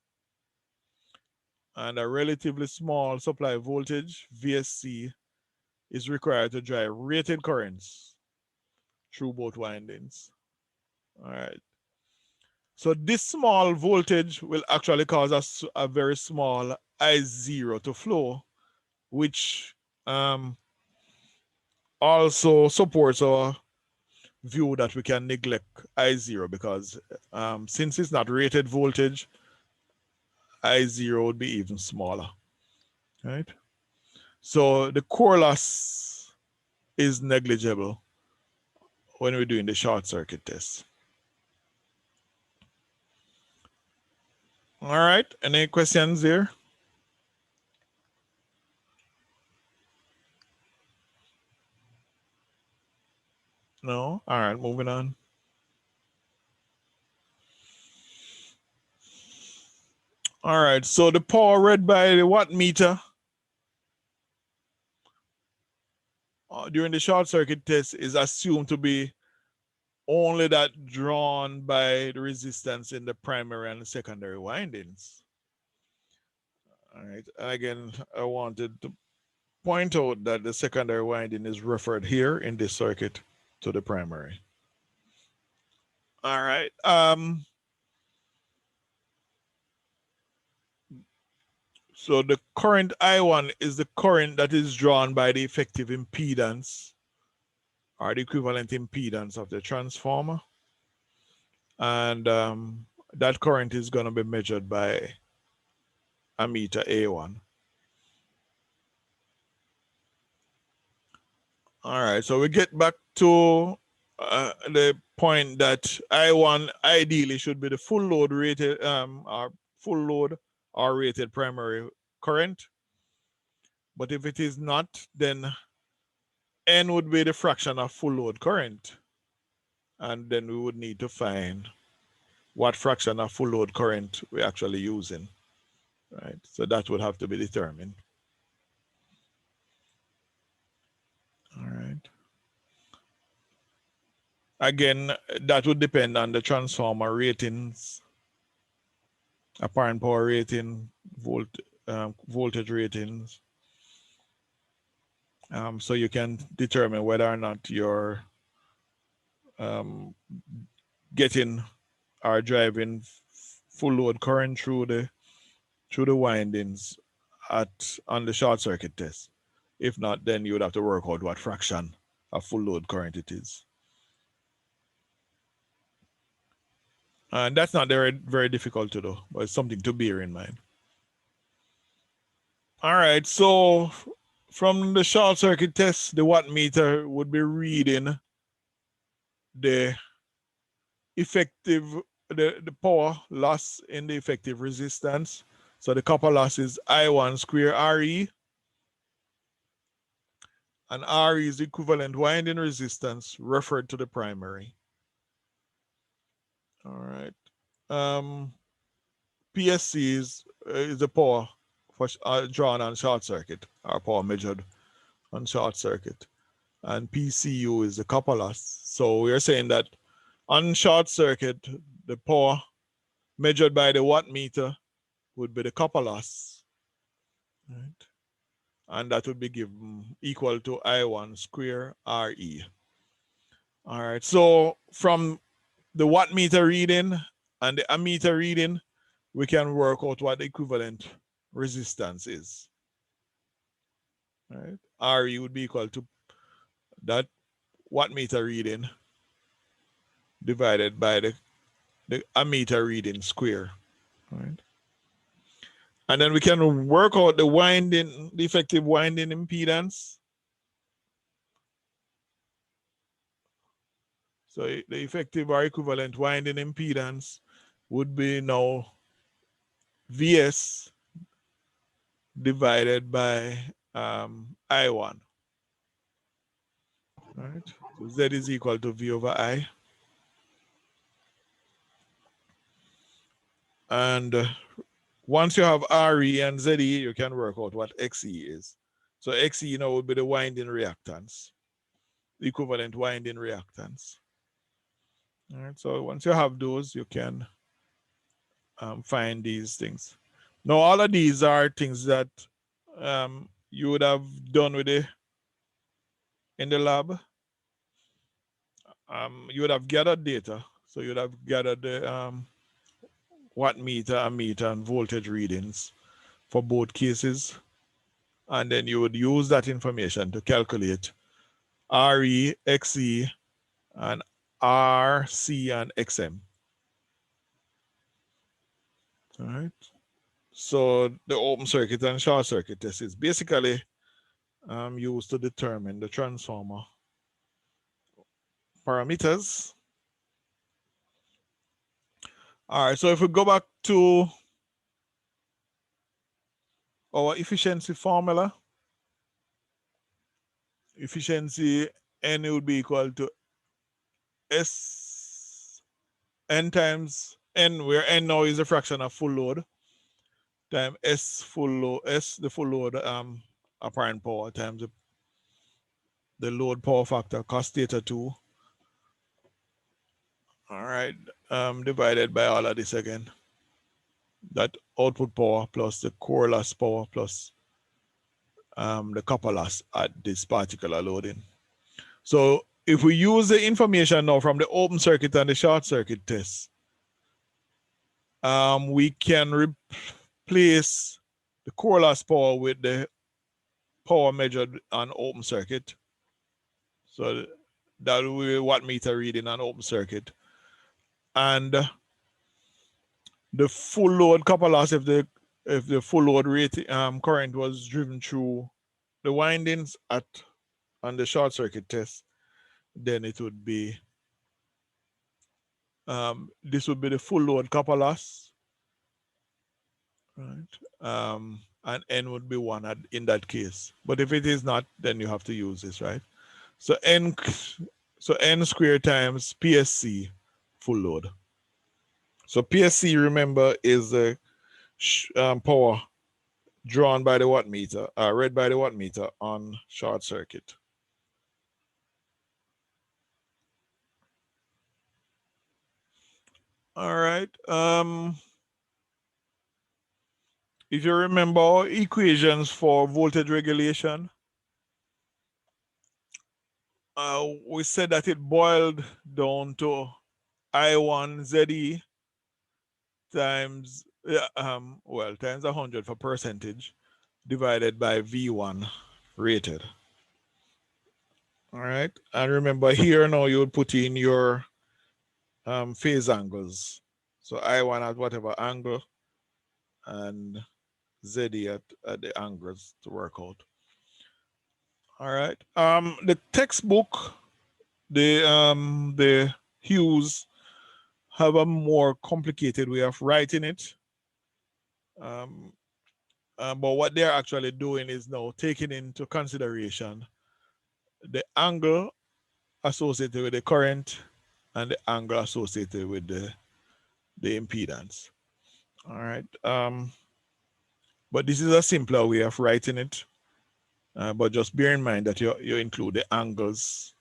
And a relatively small supply voltage, VSC, is required to drive rated currents through both windings. All right. So this small voltage will actually cause us a very small I0 to flow, which also supports our view that we can neglect I0 because since it's not rated voltage, I0 would be even smaller, right? So the core loss is negligible when we're doing the short circuit test. All right, any questions there? No? All right, moving on. All right, so the power read by the watt meter during the short circuit test is assumed to be only that drawn by the resistance in the primary and the secondary windings. All right, again, I wanted to point out that the secondary winding is referred here in this circuit to the primary. All right. So the current I1 is the current that is drawn by the effective impedance or the equivalent impedance of the transformer. And that current is going to be measured by ammeter A1. All right, so we get back to the point that I1 ideally should be the full load rated or full load or rated primary current. But if it is not, then N would be the fraction of full load current. And then we would need to find what fraction of full load current we're actually using, right? So that would have to be determined. All right. Again, that would depend on the transformer ratings, apparent power rating, voltage ratings. So you can determine whether or not you're getting or driving full load current through the windings on the short circuit test. If not, then you would have to work out what fraction of full load current it is. And that's not very, very difficult to do, but it's something to bear in mind. All right, so from the short circuit test, the wattmeter would be reading the effective, the power loss in the effective resistance. So the copper loss is I1 square RE. And RE is the equivalent winding resistance referred to the primary. All right. PSC is the power for, drawn on short circuit, or power measured on short circuit. And PCU is the copper loss. So we're saying that on short circuit, the power measured by the wattmeter would be the copper loss, right? And that would be given equal to I1 square RE. All right, so from the wattmeter reading and the ammeter reading, we can work out what the equivalent resistance is. All right, RE would be equal to that wattmeter reading divided by the ammeter reading square. All right. And then we can work out the winding, the effective winding impedance. So the effective or equivalent winding impedance would be now VS divided by I1. All right. So Z is equal to V over I. And once you have RE and ZE, you can work out what XE is. So XE now would be the winding reactance, the equivalent winding reactance. All right, so once you have those, you can find these things. Now, all of these are things that you would have done with it in the lab. You would have gathered data. So you would have gathered the wattmeter, ammeter, and voltage readings for both cases. And then you would use that information to calculate RE, XE, and RC and XM. All right. So the open circuit and short circuit test is basically used to determine the transformer parameters. All right, so if we go back to our efficiency formula, efficiency N would be equal to S N times N, where N now is a fraction of full load, times S full load, S the full load apparent power times the load power factor cos theta 2. All right, divided by all of this again. That output power plus the core loss power plus the copper loss at this particular loading. So if we use the information now from the open circuit and the short circuit test, we can replace the core loss power with the power measured on open circuit. So that will be wattmeter reading on open circuit. And the full load copper loss, if the full load rate current was driven through the windings at on the short circuit test, then it would be this would be the full load copper loss, right? And N would be 1 in that case. But if it is not, then you have to use this, right? So N squared times PSC full load. So PSC, remember, is the power drawn by the wattmeter, read by the wattmeter on short circuit. All right. If you remember our equations for voltage regulation, we said that it boiled down to I1 ZE times times 100 for percentage divided by V1 rated. All right, and remember here now you would put in your phase angles. So I1 at whatever angle and ZE at the angles to work out. All right. The textbook, the Hughes have a more complicated way of writing it. But what they're actually doing is now taking into consideration the angle associated with the current and the angle associated with the impedance. All right. But this is a simpler way of writing it. But just bear in mind that you include the angles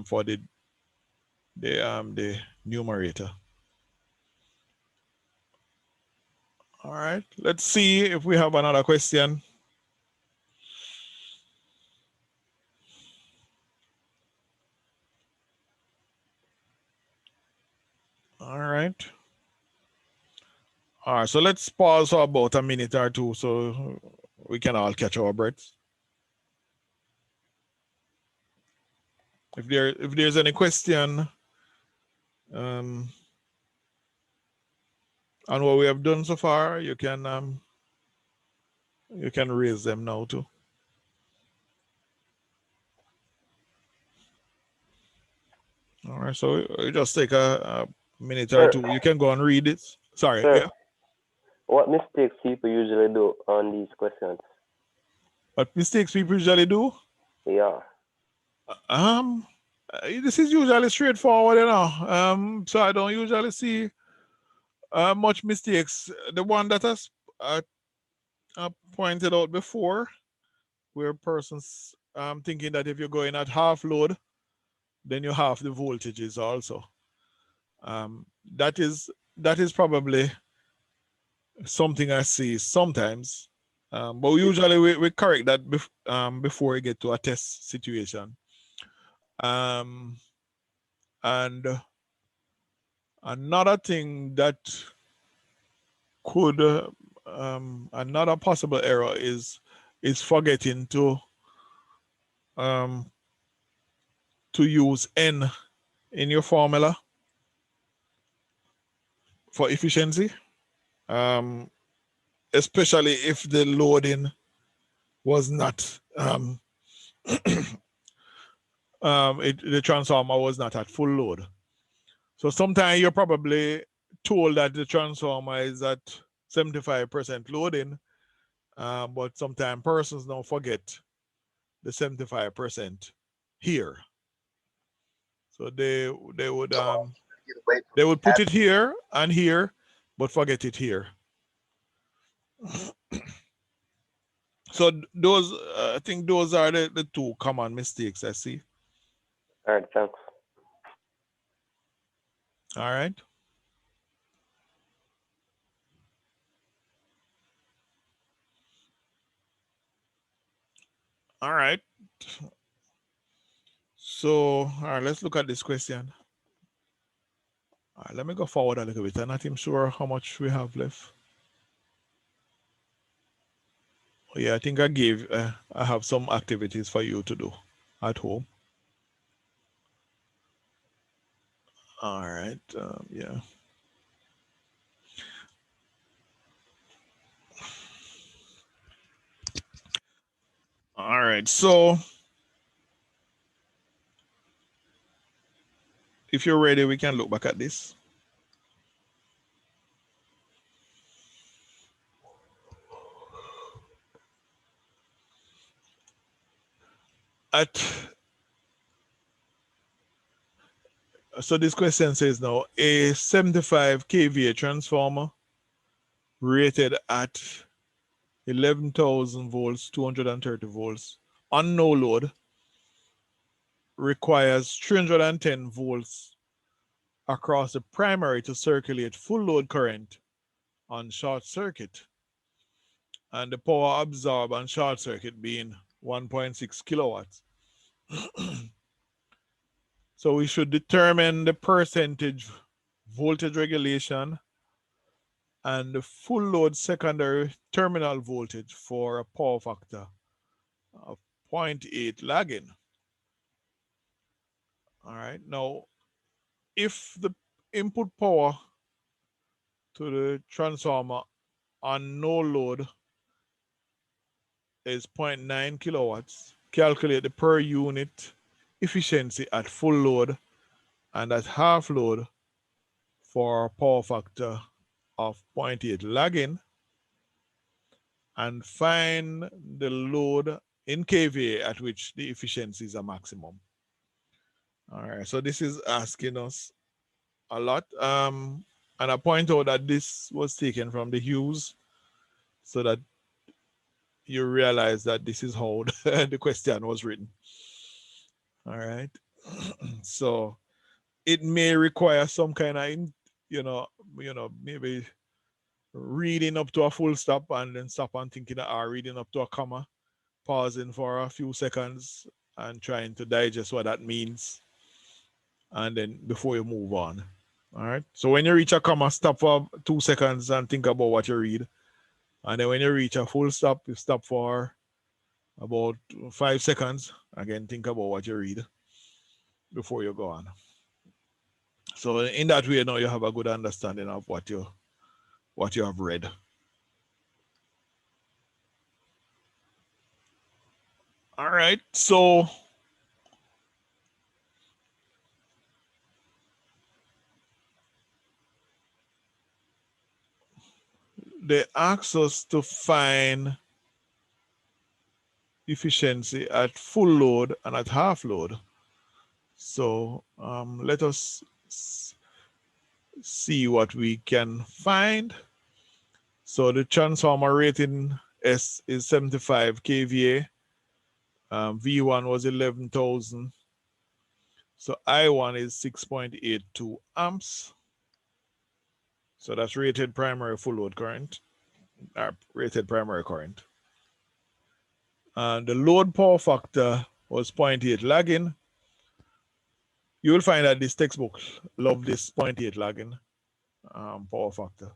for the numerator. All right, let's see if we have another question. All right. All right, so let's pause for about a minute or two so we can all catch our breaths. If there's any question on what we have done so far, you can raise them now too. All right, so we just take a minute or two. You can go and read it. Sorry. Sir, yeah. what mistakes people usually do on these questions? What mistakes people usually do? Yeah. This is usually straightforward, you know. So I don't usually see much mistakes. The one that has pointed out before, where persons thinking that if you're going at half load, then you have the voltages also. That is probably something I see sometimes, but usually we correct that before we get to a test situation. And another thing that could another possible error is forgetting to use N in your formula for efficiency, especially if the loading was not the transformer was not at full load. So sometimes you're probably told that the transformer is at 75% loading, but sometimes persons don't forget the 75% here. So they would put it here and here, but forget it here. So those I think those are the two common mistakes I see. All right, thanks. All right. All right. So, all right, let's look at this question. All right, let me go forward a little bit. I'm not even sure how much we have left. Oh, yeah, I think I have some activities for you to do at home. All right, yeah. All right, so if you're ready, we can look back at this. So this question says now, a 75 kVA transformer rated at 11,000 volts, 230 volts on no load requires 310 volts across the primary to circulate full load current on short circuit, and the power absorbed on short circuit being 1.6 kilowatts. So we should determine the percentage voltage regulation and the full load secondary terminal voltage for a power factor of 0.8 lagging. All right, now if the input power to the transformer on no load is 0.9 kilowatts, calculate the per unit efficiency at full load and at half load for a power factor of 0.8 lagging, and find the load in kVA at which the efficiency is a maximum. All right, so this is asking us a lot. And I point out that this was taken from the Hughes so that you realize that this is how the question was written. All right. So it may require some kind of, maybe reading up to a full stop and then stop and thinking, or reading up to a comma, pausing for a few seconds and trying to digest what that means, and then before you move on. All right. So when you reach a comma, stop for 2 seconds and think about what you read. And then when you reach a full stop, you stop for about 5 seconds. Again, think about what you read before you go on. So in that way, now you have a good understanding of what you have read. All right. So they ask us to find efficiency at full load and at half load. So let us see what we can find. So the transformer rating S is 75 kVA. V1 was 11,000. So I1 is 6.82 amps. So that's rated primary full load current, rated primary current. And the load power factor was 0.8 lagging. You will find that this textbook love this 0.8 lagging power factor.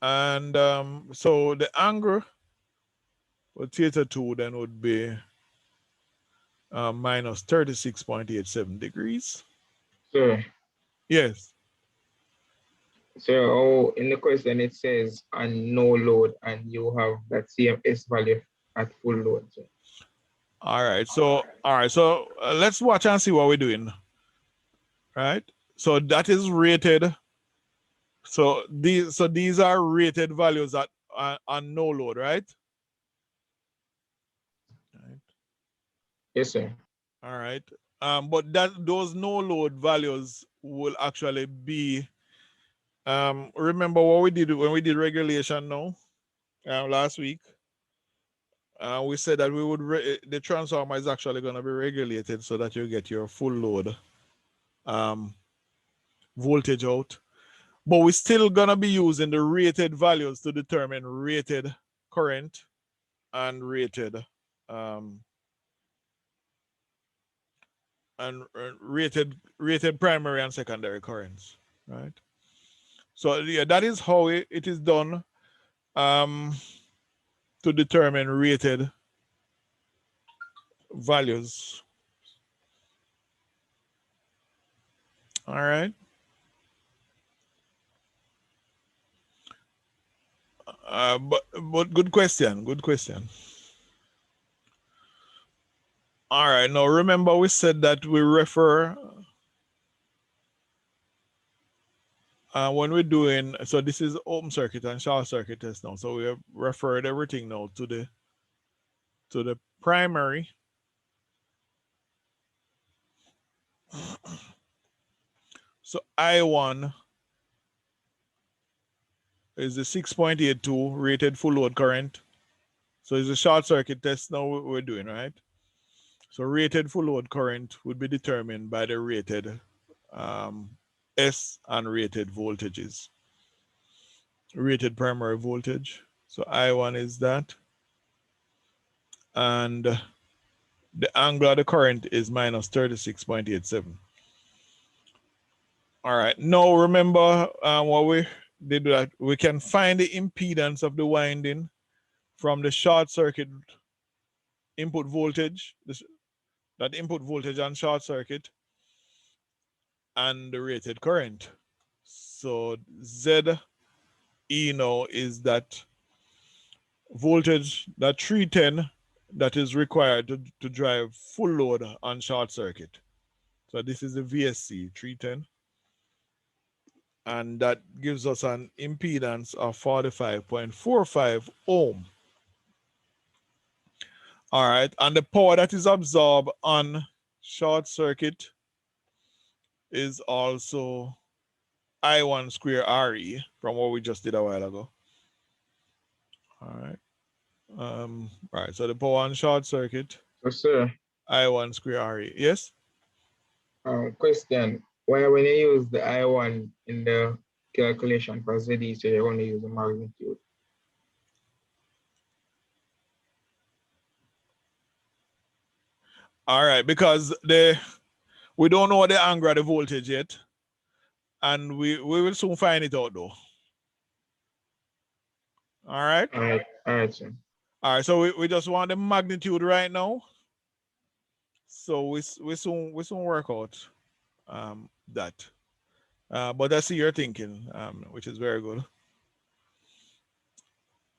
And so the angle for theta 2 then would be minus 36.87 degrees. Sir, Yes. so in the question it says on no load, and you have that CMS value at full load. So. All right. So let's watch and see what we're doing. Right. So that is rated. So these are rated values at on no load, right? Yes, sir. All right. But those no load values will actually be. Remember what we did when we did regulation now, last week. We said that we would the transformer is actually going to be regulated so that you get your full load voltage out, but we're still going to be using the rated values to determine rated current and rated rated primary and secondary currents, right? So yeah, that is how it is done to determine rated values. All right. But good question. Good question. All right. Now remember we said that we refer when we're doing, so this is open circuit and short circuit test now. So we have referred everything now to the primary. So I1 is the 6.82 rated full load current. So it's a short circuit test now we're doing, right? So rated full load current would be determined by the rated S and rated voltages. Rated primary voltage. So I1 is that. And the angle of the current is minus 36.87. All right. Now remember what we did that we can find the impedance of the winding from the short circuit input voltage, that input voltage on short circuit, and the rated current. So ZE now is that voltage, that 310 that is required to drive full load on short circuit. So this is the VSC 310. And that gives us an impedance of 45.45 ohm. All right, and the power that is absorbed on short circuit is also I1 square RE from what we just did a while ago. All right. Right, so the power on short circuit, So, sir, I1 square RE. Yes? question. Why when you use the I1 in the calculation for ZD, so you only use the magnitude? All right, because we don't know the angle of the voltage yet, and we will soon find it out though. All right. All right, sir. All right, so we just want the magnitude right now. So we soon work out that. But I see your thinking, which is very good.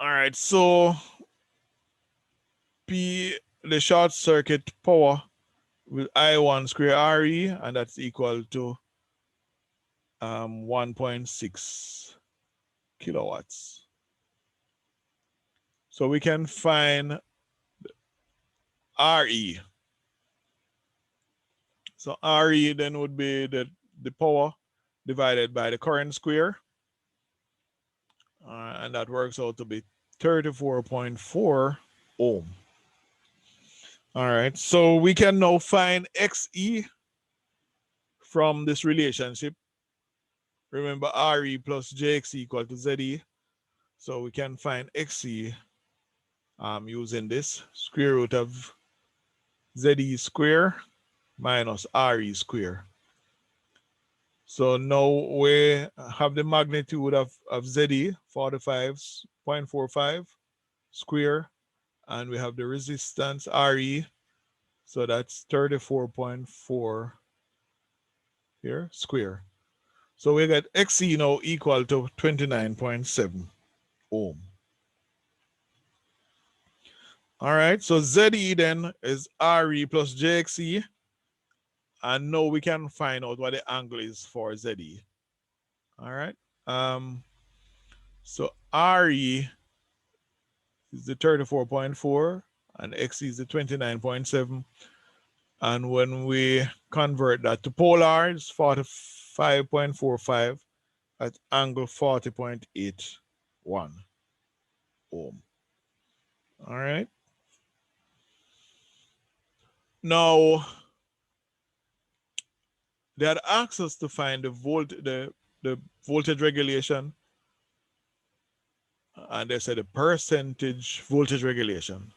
All right, so the short circuit power with I1 square RE, and that's equal to 1.6 kilowatts. So we can find RE. So RE then would be the power divided by the current square. And that works out to be 34.4 ohm. All right, so we can now find XE from this relationship. Remember, RE plus JXE equal to ZE. So we can find XE using this square root of ZE square minus RE square. So now we have the magnitude of ZE, 45.45 square, and we have the resistance RE, so that's 34.4 here square. So we got XE now equal to 29.7 ohm. All right, so ZE then is RE plus JXE, and now we can find out what the angle is for ZE. All right, so RE is the 34.4 and XE is the 29.7. And when we convert that to polar, it's 45.45 at angle 40.81 ohm. All right. Now, they had asked us to find the voltage regulation, and they said the percentage voltage regulation.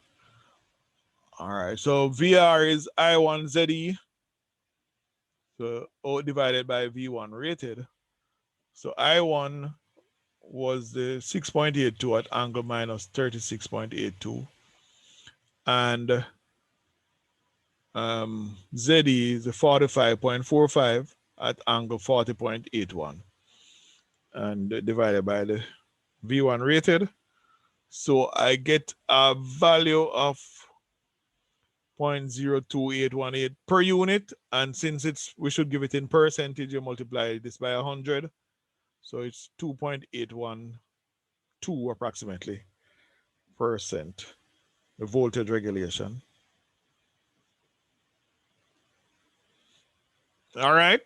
All right, so VR is I1 ZE, so O divided by V1 rated. So I1 was the 6.82 at angle minus 36.82, and ZE is the 45.45 at angle 40.81, and divided by the V1 rated. So I get a value of 0.02818 per unit, and since we should give it in percentage, you multiply this by 100, So it's 2.812 approximately percent, the voltage regulation. All right.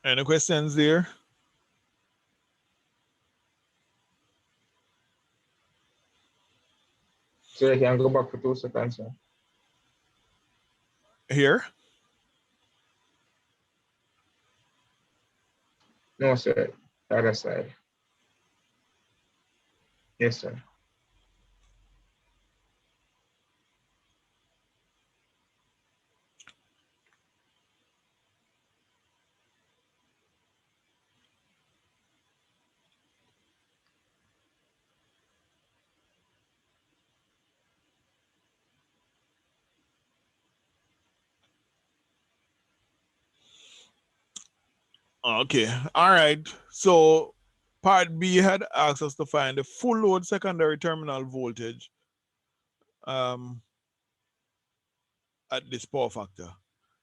Any questions there? So you can go back for 2 seconds, sir. Here? No, sir. The other side. Yes, sir. Okay. All right. So part B had asked us to find the full load secondary terminal voltage at this power factor.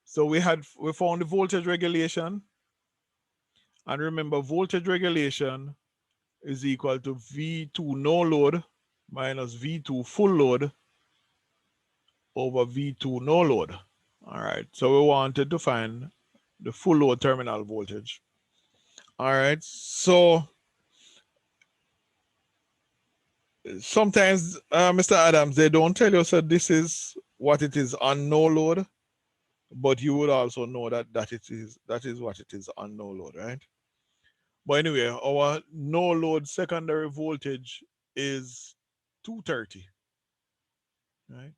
So we found the voltage regulation. And remember, voltage regulation is equal to V2 no load minus V2 full load over V2 no load. All right. So we wanted to find the full load terminal voltage. All right. So sometimes, Mr. Adams, they don't tell you that this is what it is on no load, but you would also know that that is what it is on no load, right? But anyway, our no load secondary voltage is 230, right?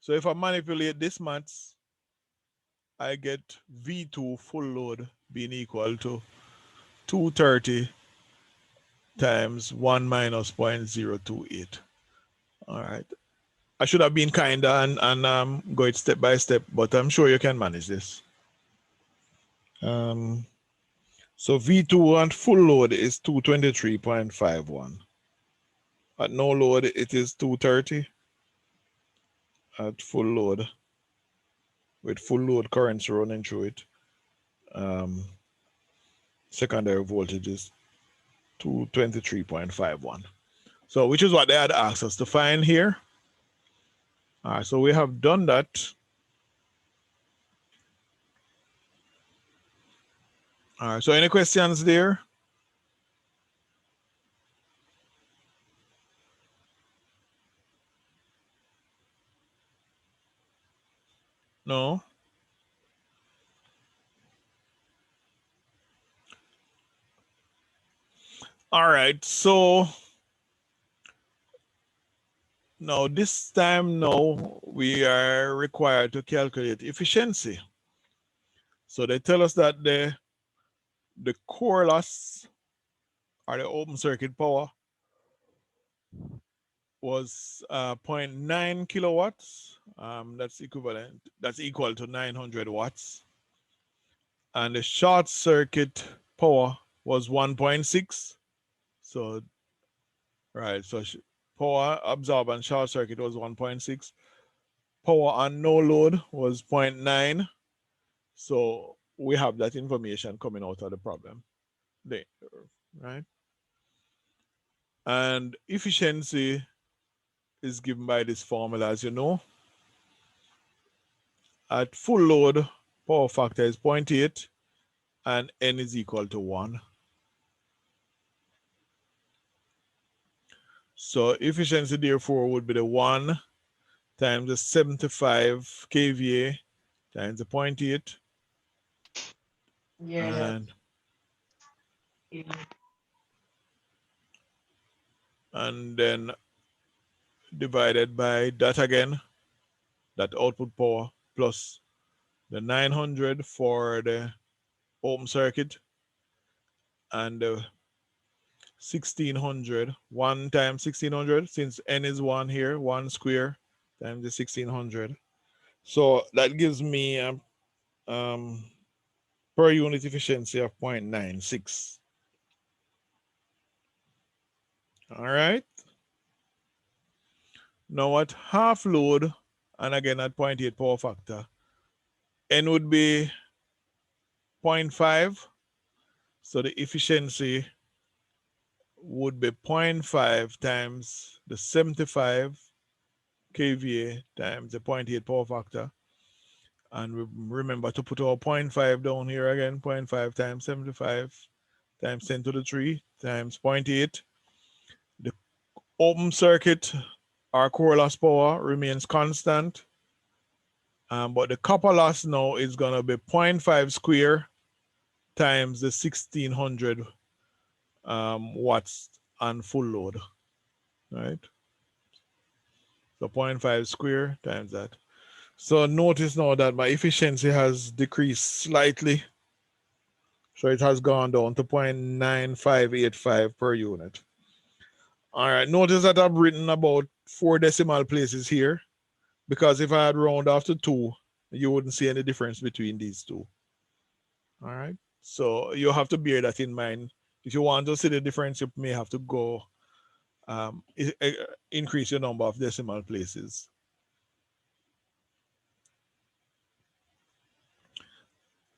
So if I manipulate this maths, I get V2 full load being equal to 230 times 1 minus 0.028. All right. I should have been kinder and go it step by step, but I'm sure you can manage this. So V2 on full load is 223.51. At no load, it is 230. At full load, with full load currents running through it, secondary voltage is 223.51. So which is what they had asked us to find here. All right, so we have done that. All right, so any questions there? No? All right, so now this time now we are required to calculate efficiency. So they tell us that the core loss or the open circuit power was 0.9 kilowatts. That's equal to 900 watts. And the short circuit power was 1.6. So, right, so power absorbed and short circuit was 1.6. Power on no load was 0.9. So we have that information coming out of the problem there, right? And efficiency is given by this formula, as you know. At full load, power factor is 0.8 and N is equal to 1. So efficiency therefore would be the 1 times the 75 kVA times the 0.8. Yeah. And then divided by that again, that output power plus the 900 for the open circuit and the 1600, 1 times 1600, since N is 1 here, 1 square times the 1600. So that gives me per unit efficiency of 0.96. All right. Now at half load, and again at 0.8 power factor, N would be 0.5. So the efficiency would be 0.5 times the 75 kVA times the 0.8 power factor. And remember to put our 0.5 down here again, 0.5 times 75 times 10 to the 3 times 0.8. The open circuit, our core loss power remains constant. But the copper loss now is going to be 0.5 square times the 1600 watts on full load, right? So 0.5 square times that. So notice now that my efficiency has decreased slightly. So it has gone down to 0.9585 per unit. All right, notice that I've written about 4 decimal places here, because if I had round off to 2, you wouldn't see any difference between these two. All right, so you have to bear that in mind. If you want to see the difference, you may have to go increase your number of decimal places.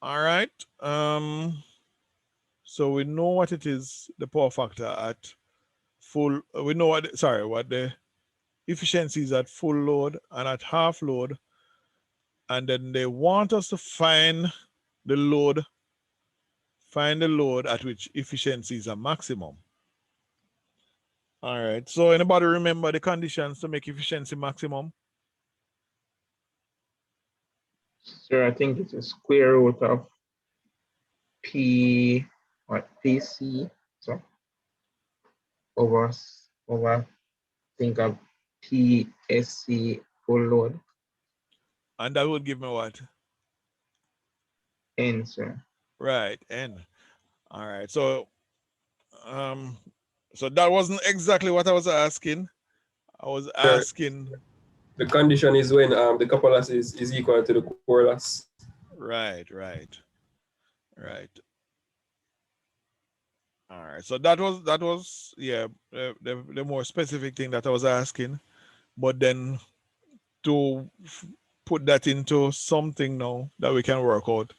All right, so we know what it is, the power factor at full, we know what the efficiency is at full load and at half load. And then they want us to find the load at which efficiency is a maximum. All right, so anybody remember the conditions to make efficiency maximum? Sir, I think it's a square root of P, what, PC, so over think of PSC full load. And that would give me what? N, sir. Right, N. All right, so so that wasn't exactly what I was asking. I was asking. The condition is when the copper loss is equal to the core loss. Right. All right, so that was yeah, the more specific thing that I was asking, but then to put that into something now that we can work out,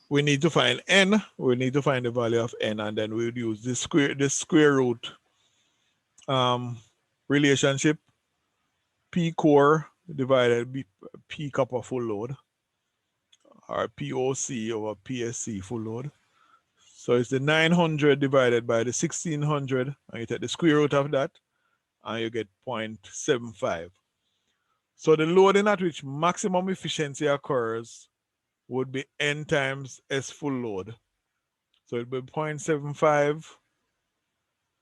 we need to find N, we need to find the value of N, and then we would use this square root relationship, P core divided by P copper full load, or POC over PSC full load. So it's the 900 divided by the 1600, and you take the square root of that, and you get 0.75. So the loading at which maximum efficiency occurs would be N times S full load. So it would be 0.75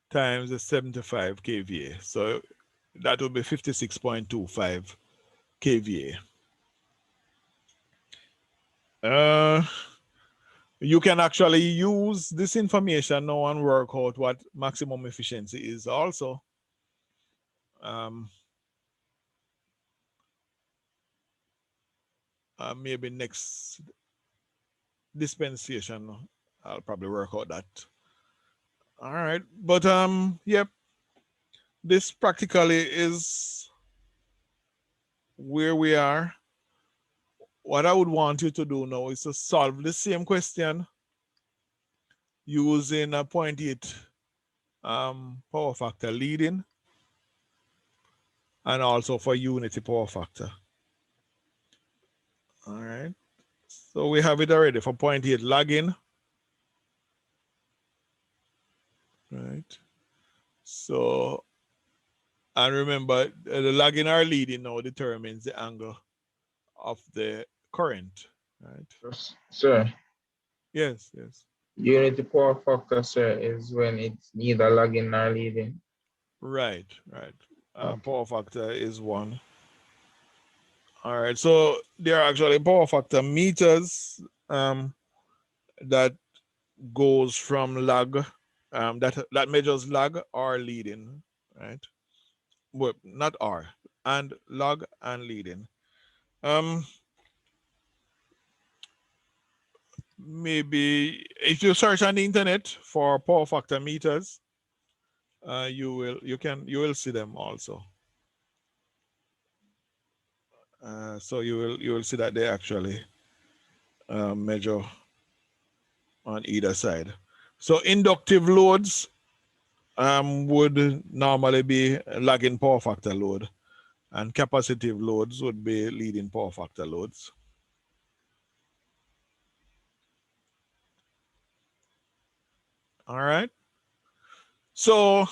times the 75 kVA. So that would be 56.25 kVA. You can actually use this information now and work out what maximum efficiency is also. Maybe next dispensation, I'll probably work out that. All right, but yep, this practically is where we are. What I would want you to do now is to solve the same question using a 0.8 power factor leading, and also for unity power factor. All right, so we have it already for 0.8 lagging. Right, so, and remember, the lagging or leading now determines the angle of the current, right? Sir. Yes. Unity power factor, sir, is when it's neither lagging nor leading. Right. Okay. Power factor is 1. All right, so there are actually power factor meters that goes from lag, that measures lag or leading, right? Well, not R, and lag and leading. Maybe if you search on the internet for power factor meters, you will see them also. So you will see that they actually measure on either side. So inductive loads would normally be lagging power factor load, and capacitive loads would be leading power factor loads. All right. So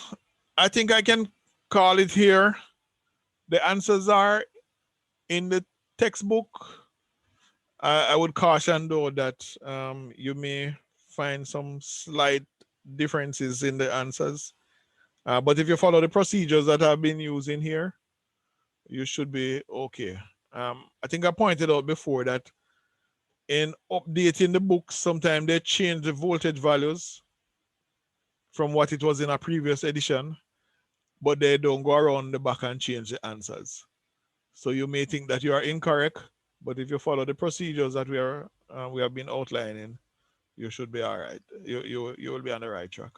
I think I can call it here. The answers are in the textbook. I would caution though that you may find some slight differences in the answers. But if you follow the procedures that I've been using here, you should be okay. I think I pointed out before that in updating the books, sometimes they change the voltage values from what it was in a previous edition, but they don't go around the back and change the answers. So you may think that you are incorrect, but if you follow the procedures that we have been outlining, you should be all right. You will be on the right track.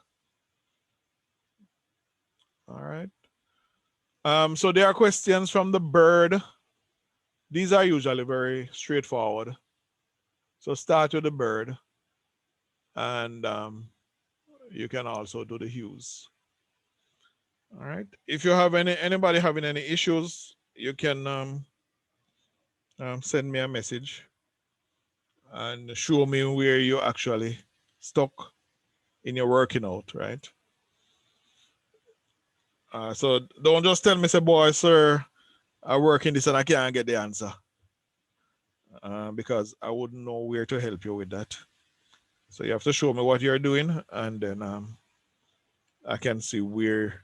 All right. So there are questions from the bird. These are usually very straightforward. So start with the bird, and you can also do the hues. All right. If you have anybody having any issues, you can send me a message and show me where you actually stuck in your working out, right? So don't just tell me, say, boy, sir, I work in this and I can't get the answer. Because I wouldn't know where to help you with that. So you have to show me what you're doing, and then I can see where,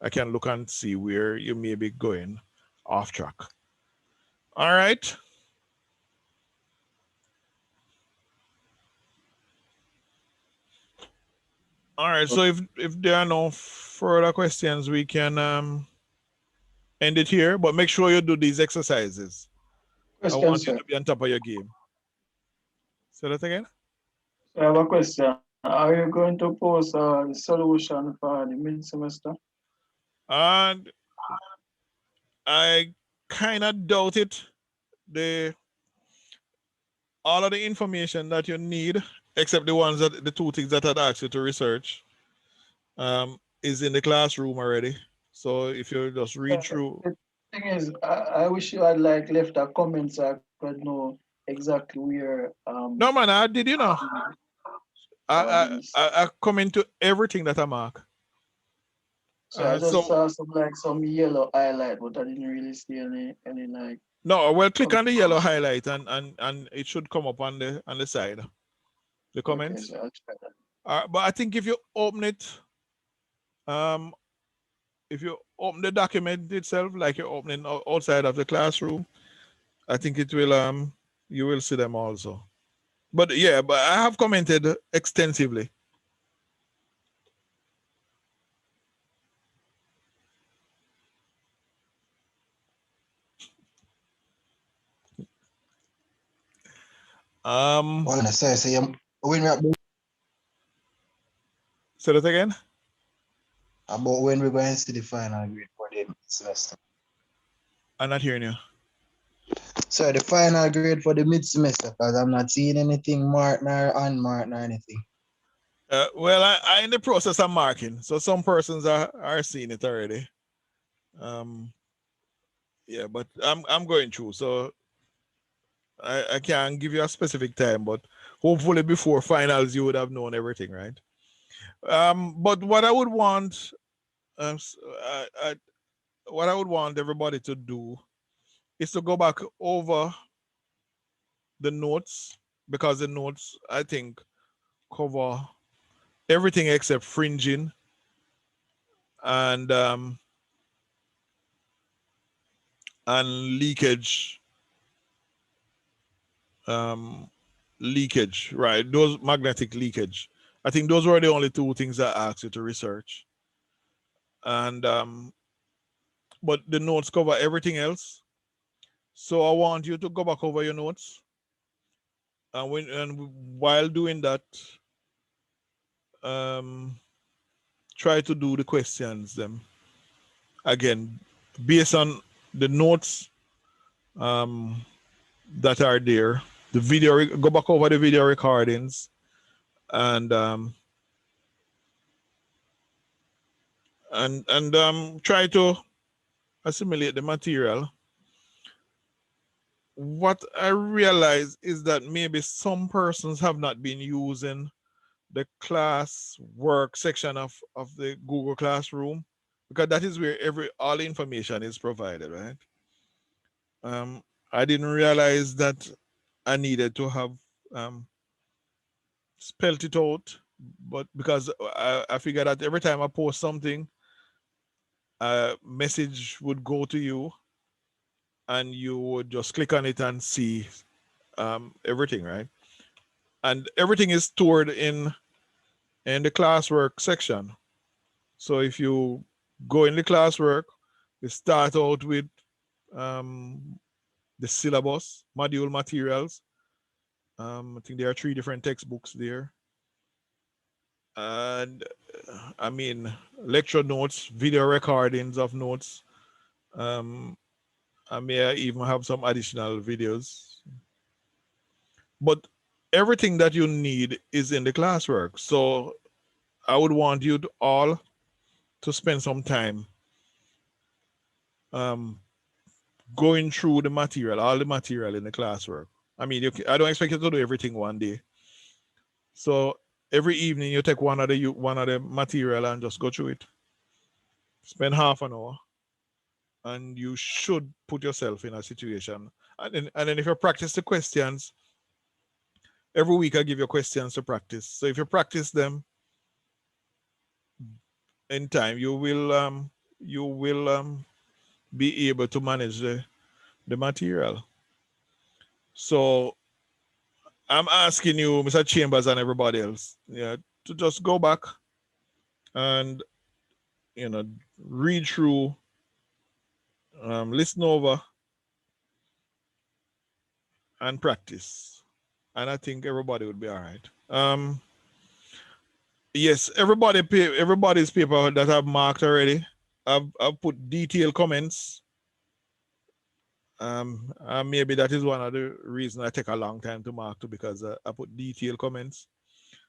I can look and see where you may be going off track. All right. All right, so if there are no further questions, we can end it here, but make sure you do these exercises. I want you to be on top of your game. Say that again? I have a question. Are you going to post the solution for the mid-semester? And I kind of doubt it. All of the information that you need, except the two things that I'd asked you to research, is in the classroom already. So if you just read through. The thing is, I wish you had like left a comment so I could know exactly where. No man, I did, you know. I come into everything that I mark. So I just saw some yellow highlight, but I didn't really see any like. No, well, click on the yellow highlight and it should come up on the side, the comments. Okay, so I'll try that. But I think if you open it, if you open the document itself, like you're opening outside of the classroom, I think it will you will see them also. But yeah, but I have commented extensively. Well, say when Say that again. About when we're going to see the final grade for the semester. I'm not hearing you. So the final grade for the mid-semester, because I'm not seeing anything marked nor unmarked nor anything. Well, I'm in the process of marking, so some persons are seeing it already. Yeah, but I'm going through, so I can't give you a specific time, but hopefully before finals you would have known everything, right? But what I would want, what I would want everybody to do is to go back over the notes, because the notes, I think, cover everything except fringing and leakage. Leakage, right? Those magnetic leakage. I think those were the only two things I asked you to research. And but the notes cover everything else. So I want you to go back over your notes. And while doing that, try to do the questions them again based on the notes that are there. The video, go back over the video recordings and try to assimilate the material. What I realize is that maybe some persons have not been using the class work section of the Google Classroom, because that is where all the information is provided, right? I didn't realize that I needed to have spelt it out, but because I figured that every time I post something, a message would go to you and you would just click on it and see everything, right? And everything is stored in the classwork section. So if you go in the classwork, you start out with the syllabus, module materials. I think there are 3 different textbooks there. And I mean, lecture notes, video recordings of notes. I may even have some additional videos. But everything that you need is in the classwork. So I would want you all to spend some time going through the material, all the material in the classwork. I mean, I don't expect you to do everything one day. So every evening you take one of the material and just go through it. Spend half an hour, and you should put yourself in a situation. And then if you practice the questions, every week I give you questions to practice. So if you practice them in time, you will be able to manage the material. So I'm asking you, Mr. Chambers and everybody else, to just go back and read through, listen over, and practice. And I think everybody would be all right. Yes, everybody's paper that I've marked already, I've put detailed comments. Maybe that is one of the reasons I take a long time to mark too, because I put detailed comments.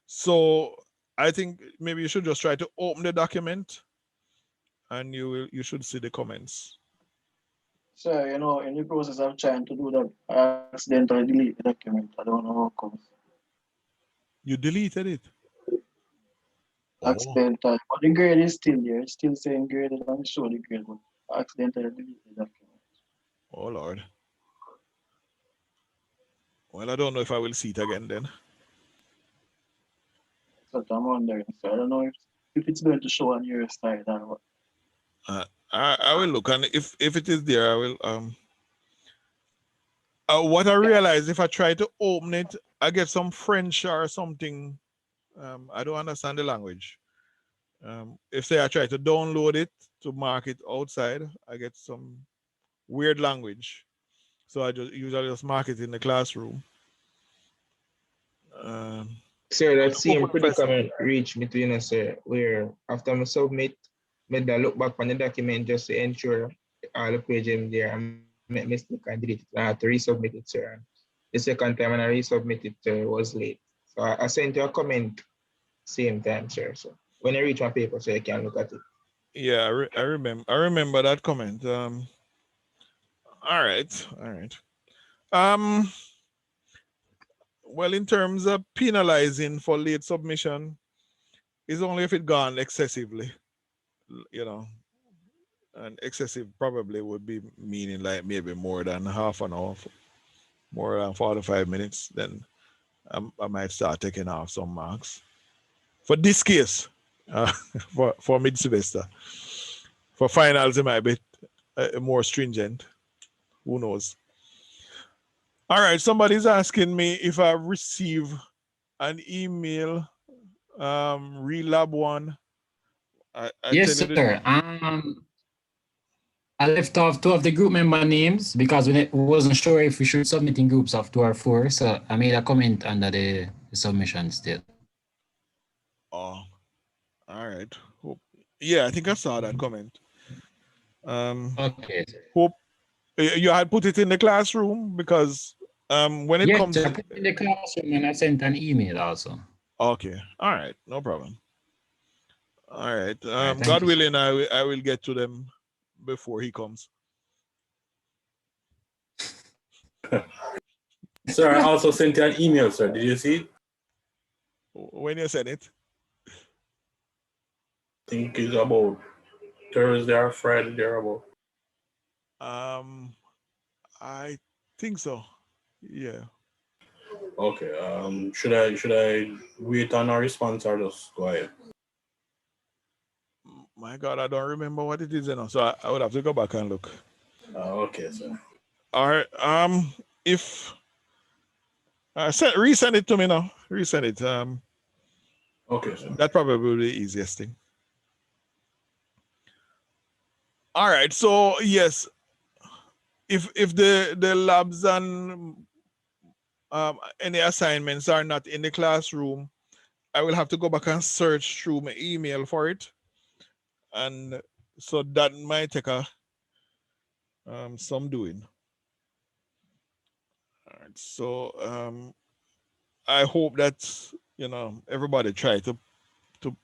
So I think maybe you should just try to open the document and you should see the comments. So, in the process of trying to do that, I accidentally delete the document. I don't know how it comes. You deleted it? Accidentally. But the grade is still there. It's still saying graded and show the grade, but I accidentally deleted the document. Oh, Lord. Well, I don't know if I will see it again then. That's what I'm wondering. So I don't know if it's going to show on your side or what. I will look, and if it is there, I will. What I realize, if I try to open it, I get some French or something. I don't understand the language. If say I try to download it to mark it outside, I get some weird language. So I usually just mark it in the classroom. Sir, that same predicament reached me to, sir, where after I submit, I look back on the document just to ensure all the page in there and make mistake and delete it. I had to resubmit it, sir. The second time when I resubmitted it was late. So I sent you a comment same time, sir. So when I reach my paper, so you can look at it. Yeah, I remember that comment. All right. Well, in terms of penalizing for late submission, it's only if it gone excessively, and excessive probably would be meaning like maybe more than half an hour, more than 45 minutes, then I might start taking off some marks. For this case, for mid-semester. For finals, it might be more stringent. Who knows? All right, somebody's asking me if I receive an email, Relab one. Yes, sir. I left off 2 of the group member names because we wasn't sure if we should submit in groups of 2 or 4. So I made a comment under the submission still. Oh, all right. Yeah, I think I saw that comment. Okay. You had put it in the classroom because when it Yes, comes I put it in the classroom and I sent an email also. okay, all right, no problem. All right, right, thank God you, sir. willing, I will get to them before he comes. Sir, I also sent you an email, sir. Did you see it? When you send it, I think it's about Thursday or Friday thereabout. I think so. Yeah. Okay. Should I wait on a response or just go ahead? My God, I don't remember what it is, so I would have to go back and look. Okay, sir. All right. If resend it to me now. Resend it. Okay, sir. That probably will be the easiest thing. All right. So yes, if the labs and any assignments are not in the classroom, I will have to go back and search through my email for it, and so that might take some doing. All right. So I hope that everybody try to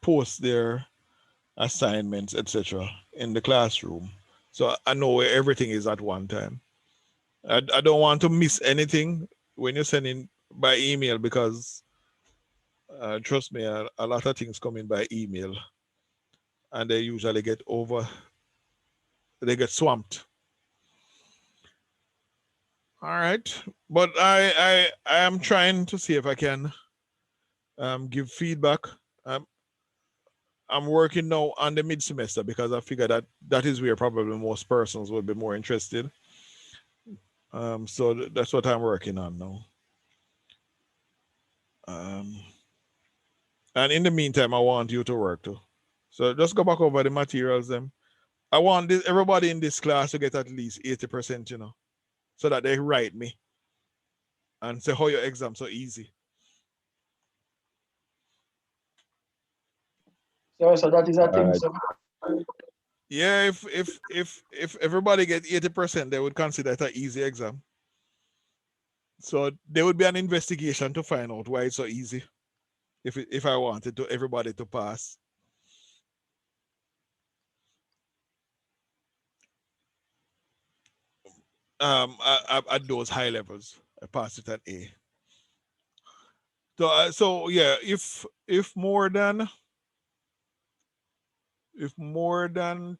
post their assignments, etc., in the classroom, so I know where everything is at one time. I don't want to miss anything when you're sending by email because trust me, a lot of things come in by email, and they usually they get swamped. All right, but I am trying to see if I can give feedback. I'm working now on the mid semester because I figure that is where probably most persons would be more interested. So that's what I'm working on now. And in the meantime, I want you to work too. So just go back over the materials. I want everybody in this class to get at least 80%, so that they write me and say how your exam so easy. So that is a thing. So Yeah, if everybody get 80%, they would consider it an easy exam. So there would be an investigation to find out why it's so easy. If I wanted everybody to pass. At those high levels, I passed it at A. So yeah, if more than 30%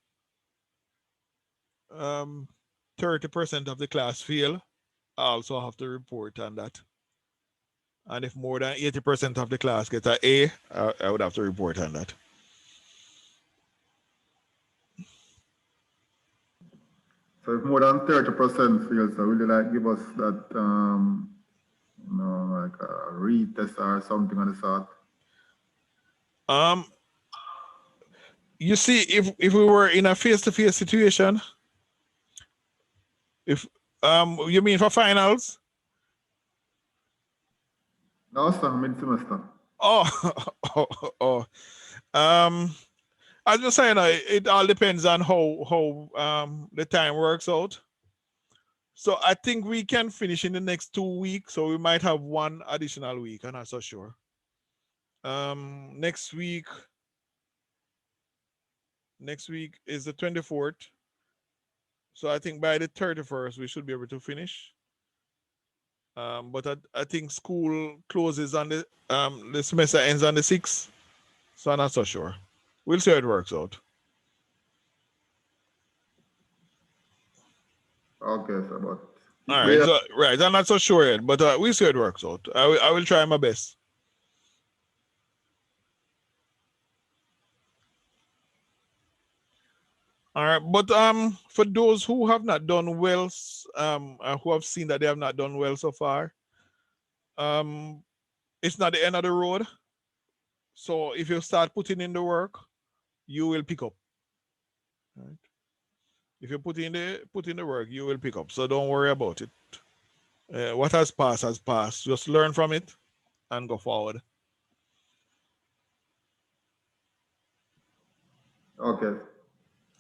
of the class fail, I also have to report on that. And if more than 80% of the class get an A, I would have to report on that. So if more than 30% fails, so will you like give us that, like a retest or something on the sort? You see, if we were in a face-to-face situation, if you mean for finals? No, sir, mid-semester. Oh. I was just saying, it all depends on how the time works out. So I think we can finish in the next 2 weeks. So we might have one additional week. I'm not so sure. Next week is the 24th. So I think by the 31st we should be able to finish. But I think school closes on the semester ends on the 6th. So I'm not so sure. We'll see how it works out. Okay, sir, but all right, so, right. I'm not so sure yet, but we'll see how it works out. I will try my best. All right, but for those who have not done well, who have seen that they have not done well so far, it's not the end of the road. So if you start putting in the work, you will pick up. Right? If you put in the work, you will pick up. So don't worry about it. What has passed has passed. Just learn from it and go forward. Okay.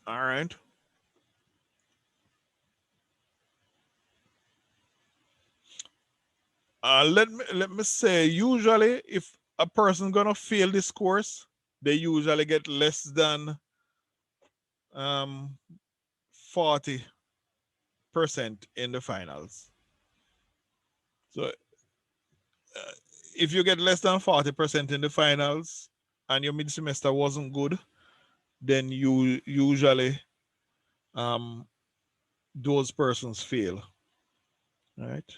All right. Let me say, usually if a person gonna fail this course, they usually get less than 40% in the finals. So if you get less than 40% in the finals and your mid semester wasn't good, then you usually those persons fail. Right?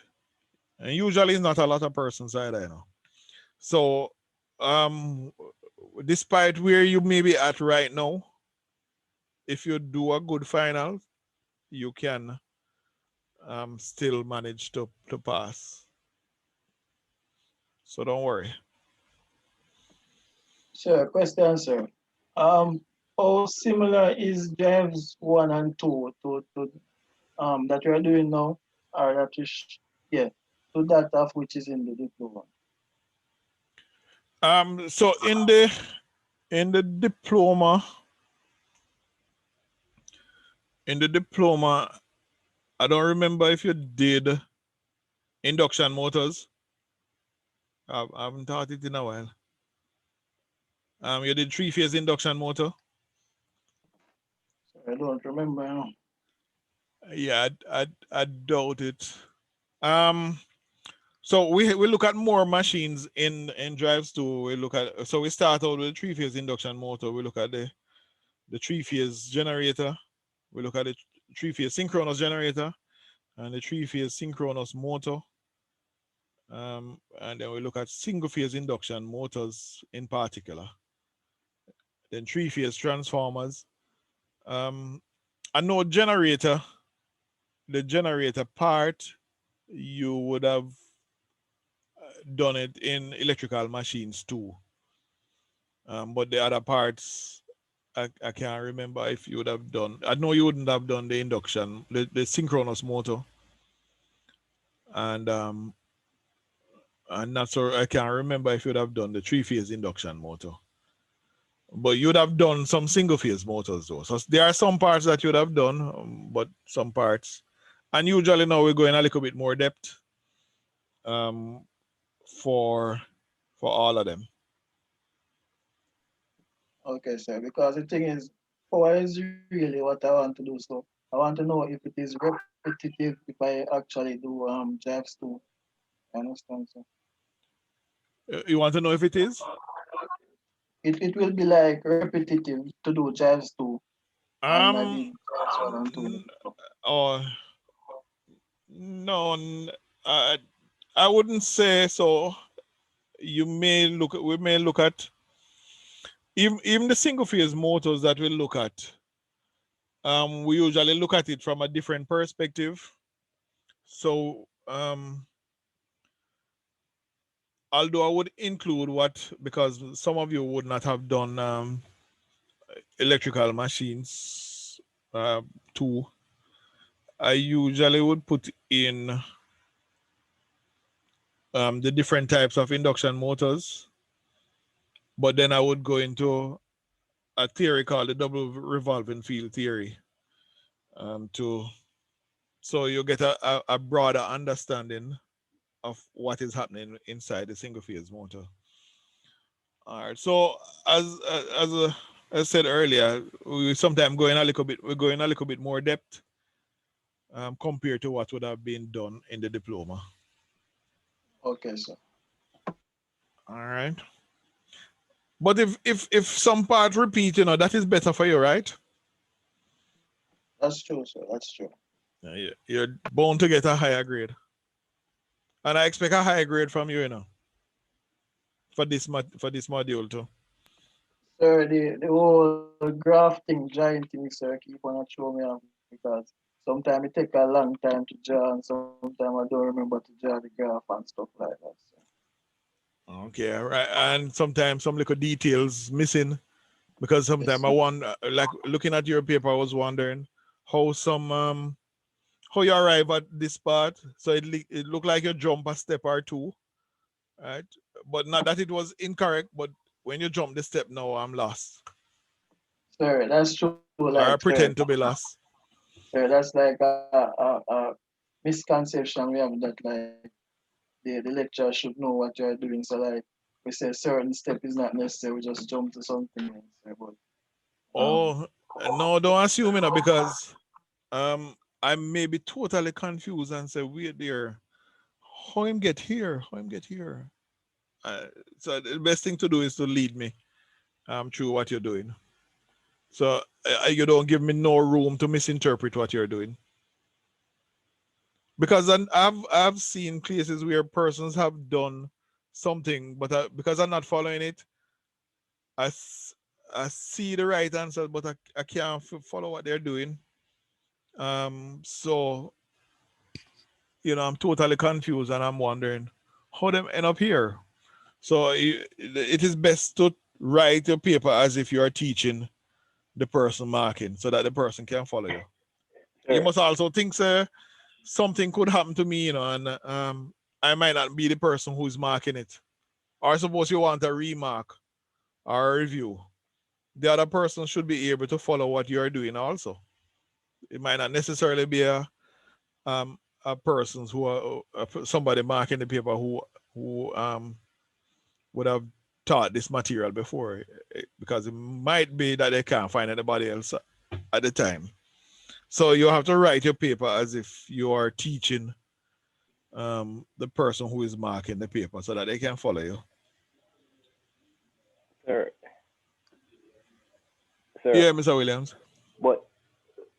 And usually it's not a lot of persons either, you know. So despite where you may be at right now, if you do a good final, you can still manage to pass. So don't worry. Sir, question, sir. How similar is drives 1 and 2 to that you are doing now, or that yeah, to that of which is in the diploma? So in the diploma, I don't remember if you did induction motors. I haven't taught it in a while. You did 3-phase induction motor. I don't remember now. Yeah, I doubt it. So we look at more machines in drives too. We look at, so we start out with a 3-phase induction motor. We look at the 3-phase generator. We look at the 3-phase synchronous generator and the 3-phase synchronous motor. And then we look at single-phase induction motors in particular. Then 3-phase transformers. I know generator, the generator part, you would have done it in electrical machines too. But the other parts, I can't remember if you would have done. I know you wouldn't have done the induction, the synchronous motor. And I'm not sure, I can't remember if you'd have done the 3-phase induction motor. But you'd have done some single-phase motors though. So there are some parts that you'd have done, but some parts. And usually now we're going a little bit more depth for all of them. Okay, sir. Because the thing is, power is really what I want to do. So I want to know if it is repetitive if I actually do drives too. I understand, sir. You want to know if it is? It will be like repetitive to do drives too. And I did drives 1 and 2. Oh no, I wouldn't say so. We may look at even the single phase motors that we look at. We usually look at it from a different perspective. So although I would include because some of you would not have done electrical machines too, I usually would put in the different types of induction motors, but then I would go into a theory called the double revolving field theory so you get a broader understanding of what is happening inside the single phase motor. All right, so as I said earlier, we're going a little bit more depth compared to what would have been done in the diploma. Okay, sir. All right. But if some part repeat, that is better for you, right? That's true, sir. That's true. You're bound to get a higher grade. And I expect a higher grade from you, for this module too. Sir, the whole grafting, giant thing, sir, keep on showing me up because sometimes it take a long time to draw and sometimes I don't remember to draw the graph and stuff like that. Sir. Okay, right. And sometimes some little details missing because sometimes I wonder, like looking at your paper, I was wondering how how you arrive at this part. So it looked like you jump a step or two, right? But not that it was incorrect, but when you jump the step now, I'm lost. Sir, that's true. Like, or I pretend to be lost. Sir, that's like a misconception we have that like the lecturer should know what you're doing. So like we say certain step is not necessary, we just jump to something else. But Oh no, don't assume it because I may be totally confused and say, wait there, how him get here? How him get here? So the best thing to do is to lead me through what you're doing. So you don't give me no room to misinterpret what you're doing. Because I've seen places where persons have done something, but because I'm not following it, I see the right answer, but I can't follow what they're doing. So I'm totally confused and I'm wondering how them end up here. So it is best to write your paper as if you are teaching the person marking so that the person can follow you. You Sure. must also think, sir, something could happen to me, and I might not be the person who's marking it. Or suppose you want a remark or a review. The other person should be able to follow what you're doing also. It might not necessarily be a person who are somebody marking the paper who would have taught this material before, because it might be that they can't find anybody else at the time. So you have to write your paper as if you are teaching the person who is marking the paper so that they can follow you. Sir. Sir. Yeah, Mr. Williams. But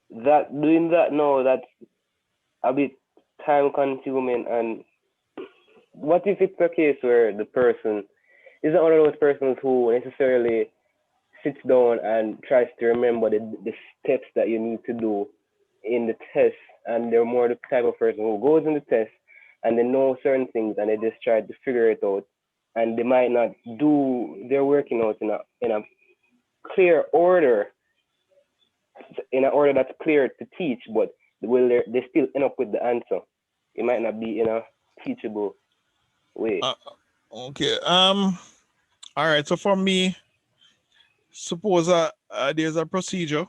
doing that now, that's a bit time consuming. And what if it's a case where the person is not one of those persons who necessarily sits down and tries to remember the steps that you need to do in the test, and they're more the type of person who goes in the test and they know certain things and they just try to figure it out, and they might not do their working out in a clear order, in an order that's clear to teach, but they still end up with the answer. It might not be in a teachable way. Okay. All right. So for me, suppose there's a procedure,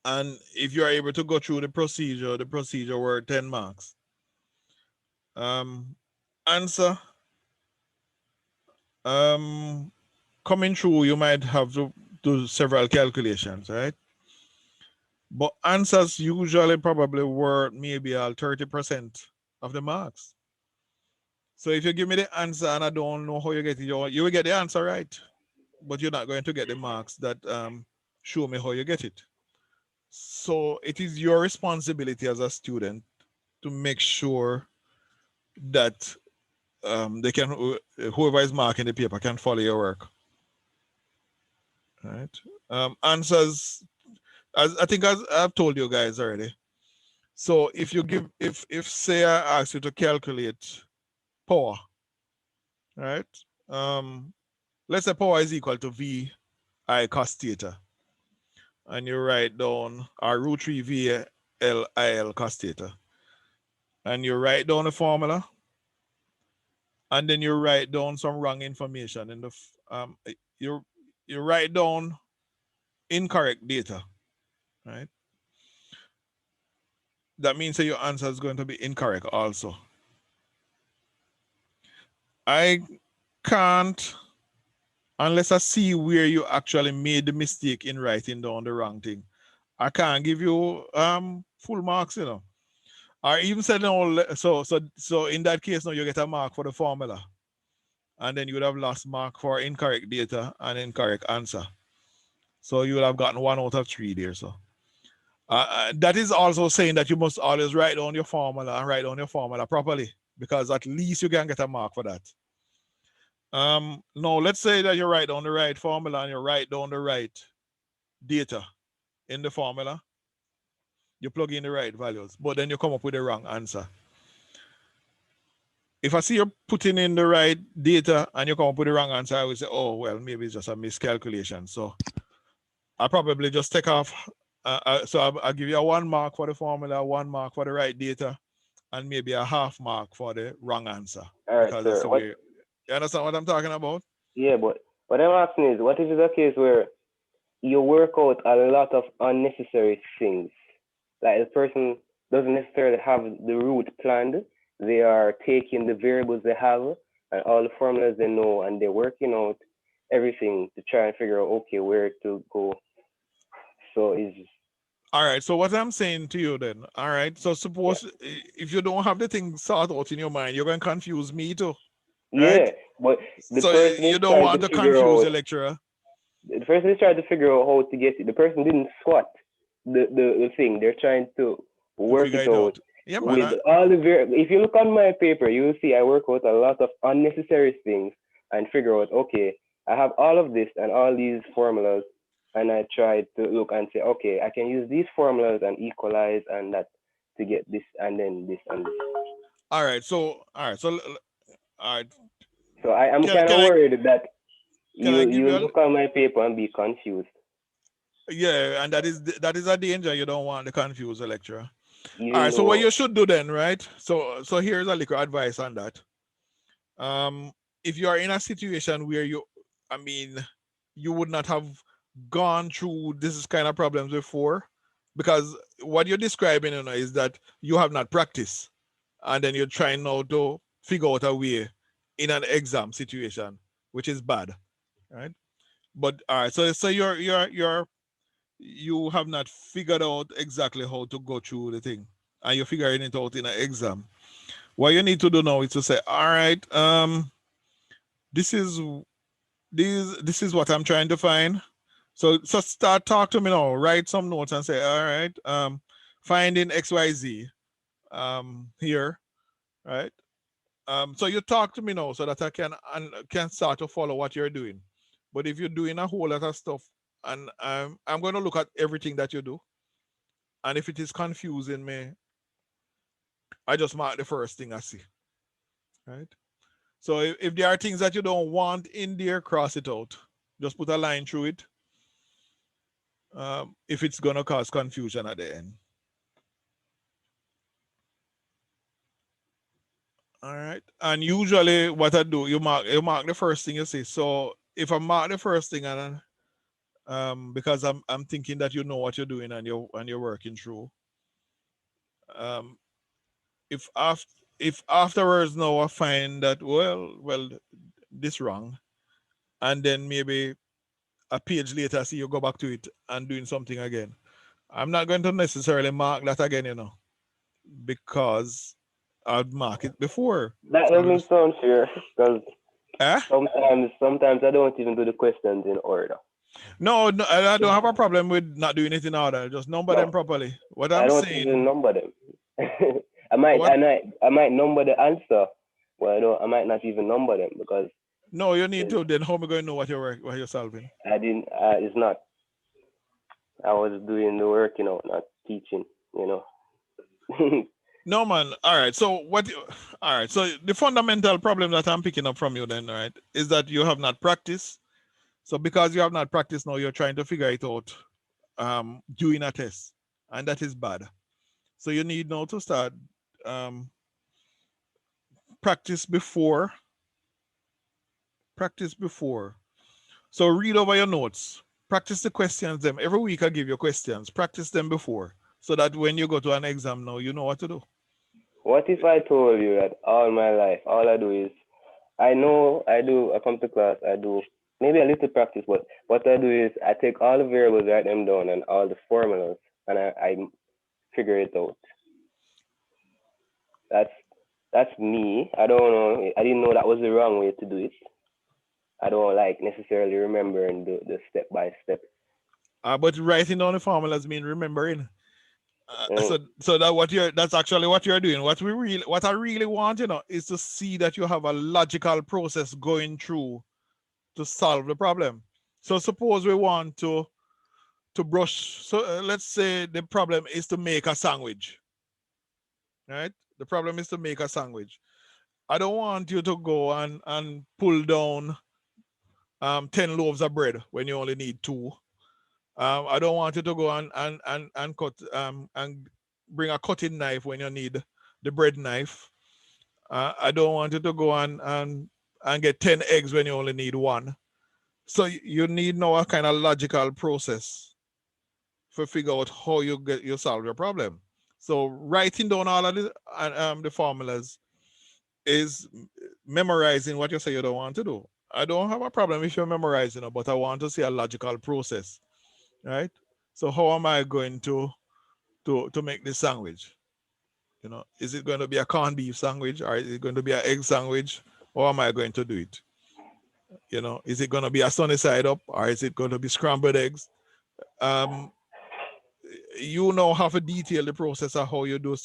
and if you are able to go through the procedure were 10 marks. Answer. Coming through, you might have to do several calculations, right? But answers usually probably were maybe all 30% of the marks. So if you give me the answer and I don't know how you get it, you will get the answer right, but you're not going to get the marks that show me how you get it. So it is your responsibility as a student to make sure that they can, whoever is marking the paper can follow your work. All right. Answers, as I've told you guys already. So if you give, if say I ask you to calculate power, right? Let's say power is equal to V I cos theta, and you write down root 3 V L I L cos theta, and you write down the formula, and then you write down some wrong information in the you write down incorrect data, right? That means that your answer is going to be incorrect also. I can't, unless I see where you actually made the mistake in writing down the wrong thing, I can't give you full marks, Or even said no, so in that case now you get a mark for the formula. And then you would have lost mark for incorrect data and incorrect answer. So you would have gotten 1 out of 3 there. So that is also saying that you must always write down your formula and write down your formula properly, because at least you can get a mark for that. Now let's say that you write down the right formula and you write down the right data in the formula. You plug in the right values, but then you come up with the wrong answer. If I see you putting in the right data and you come up with the wrong answer, I would say, oh, well, maybe it's just a miscalculation. So I'll probably just take off. So I'll give you a 1 mark for the formula, 1 mark for the right data, and maybe a half mark for the wrong answer. All right, because sir. that's the way, you understand what I'm talking about? Yeah, but what I'm asking is, what if it's a case where you work out a lot of unnecessary things? Like the person doesn't necessarily have the route planned. they are taking the variables they have and all the formulas they know, and they're working out everything to try and figure out, okay, where to go. So it's All right. So what I'm saying to you then, all right. So suppose if you don't have the thing sorted out in your mind, you're going to confuse me too. Right? yeah, but the So person you is don't trying want to to figure confuse out. the lecturer. The person is trying to figure out how to get it. The person didn't squat the thing. They're trying to To work figure it it out out. Yeah, man. with all the if you look on my paper, you will see I work out a lot of unnecessary things and figure out, okay, I have all of this and all these formulas, and I try to look and say, okay, I can use these formulas and equalize and that to get this and then this and this. All right. So all right. So all right. So I'm Can, kind of can I worried that can I give you you look on my paper and be confused. yeah, and that is a danger. You don't want to confuse the lecturer. All Even right. So what though you should do then, right? So here's a little advice on that. If you are in a situation where I mean, you would not have gone through this kind of problems before, because what you're describing, is that you have not practiced, and then you're trying now to figure out a way in an exam situation, which is bad, right? But all right, so you have not figured out exactly how to go through the thing, and you're figuring it out in an exam. What you need to do now is to say, all right, this is this is what I'm trying to find. So start talk to me now. Write some notes and say, all right, finding XYZ here, right? So you talk to me now so that I can start to follow what you're doing. But if you're doing a whole lot of stuff, and I'm going to look at everything that you do, and if it is confusing me, I just mark the first thing I see, right? So if there are things that you don't want in there, cross it out. Just put a line through it. If it's gonna cause confusion at the end. All right. And usually what I do, you mark the first thing you see. So if I mark the first thing and because I'm thinking that you know what you're doing and you're working through. If afterwards now I find that well this wrong, and then maybe a page later I see you go back to it and doing something again, I'm not going to necessarily mark that again, because I'd mark it before. that So doesn't sound fair because Eh? sometimes I don't even do the questions in order. No, I don't have a problem with not doing it in order. Just number them properly. What I I'm don't saying, even number them. I might number the answer, but I might not even number them because no, you need to. Then how am I going to know what you're solving? I didn't. It's not. I was doing the work, not teaching. No, man. All right. So all right. So the fundamental problem that I'm picking up from you then, right, is that you have not practiced. So because you have not practiced now, you're trying to figure it out doing a test, and that is bad. So you need now to start practice before. Practice before. So read over your notes. Practice the questions them. Every week I give you questions. Practice them before, so that when you go to an exam now, you know what to do. What if I told you that all my life, all I do is, I come to class, I do maybe a little practice, but what I do is I take all the variables, write them down, and all the formulas, and I figure it out. That's me. I don't know. I didn't know that was the wrong way to do it. I don't like necessarily remembering the step by step. But writing down the formulas mean remembering. So that's actually what you're doing. What I really want, is to see that you have a logical process going through to solve the problem. So suppose we want to brush. So let's say the problem is to make a sandwich, right? The problem is to make a sandwich. I don't want you to go and pull down 10 loaves of bread when you only need 2. I don't want you to go and cut and bring a cutting knife when you need the bread knife. I don't want you to go and get 10 eggs when you only need 1. So you need now a kind of logical process to figure out how you solve your problem. So writing down all of the formulas is memorizing what you say you don't want to do. I don't have a problem if you're memorizing it, but I want to see a logical process, right? So how am I going to make this sandwich? You know, is it going to be a corned beef sandwich, or is it going to be an egg sandwich? How am I going to do it? You know, is it going to be a sunny side up, or is it going to be scrambled eggs? You know how to detail the process of how you do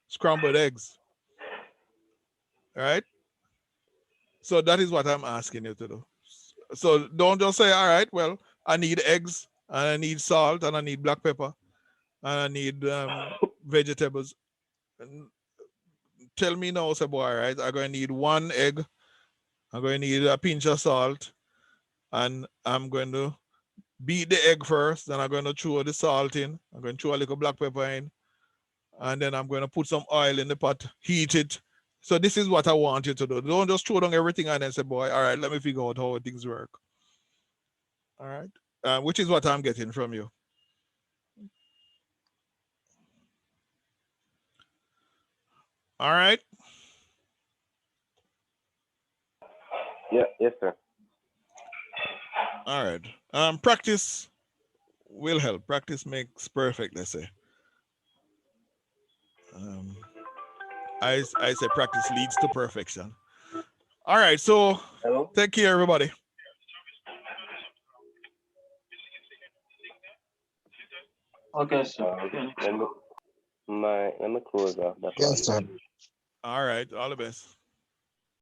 scrambled eggs, right? So that is what I'm asking you to do. So don't just say, all right, well, I need eggs, and I need salt, and I need black pepper, and I need vegetables. And tell me now, say, boy, all right, I'm going to need 1 egg, I'm going to need a pinch of salt, and I'm going to beat the egg first, then I'm going to throw the salt in, I'm going to throw a little black pepper in, and then I'm going to put some oil in the pot, heat it. So this is what I want you to do. Don't just throw down everything and then say, boy, all right, let me figure out how things work. All right, which is what I'm getting from you. All right. Yeah, yes, sir. All right. Practice will help. Practice makes perfect, let's say. I say practice leads to perfection. All right, so take care, everybody. Okay, sir. Let me close off that Yes, sir. All right, all the best.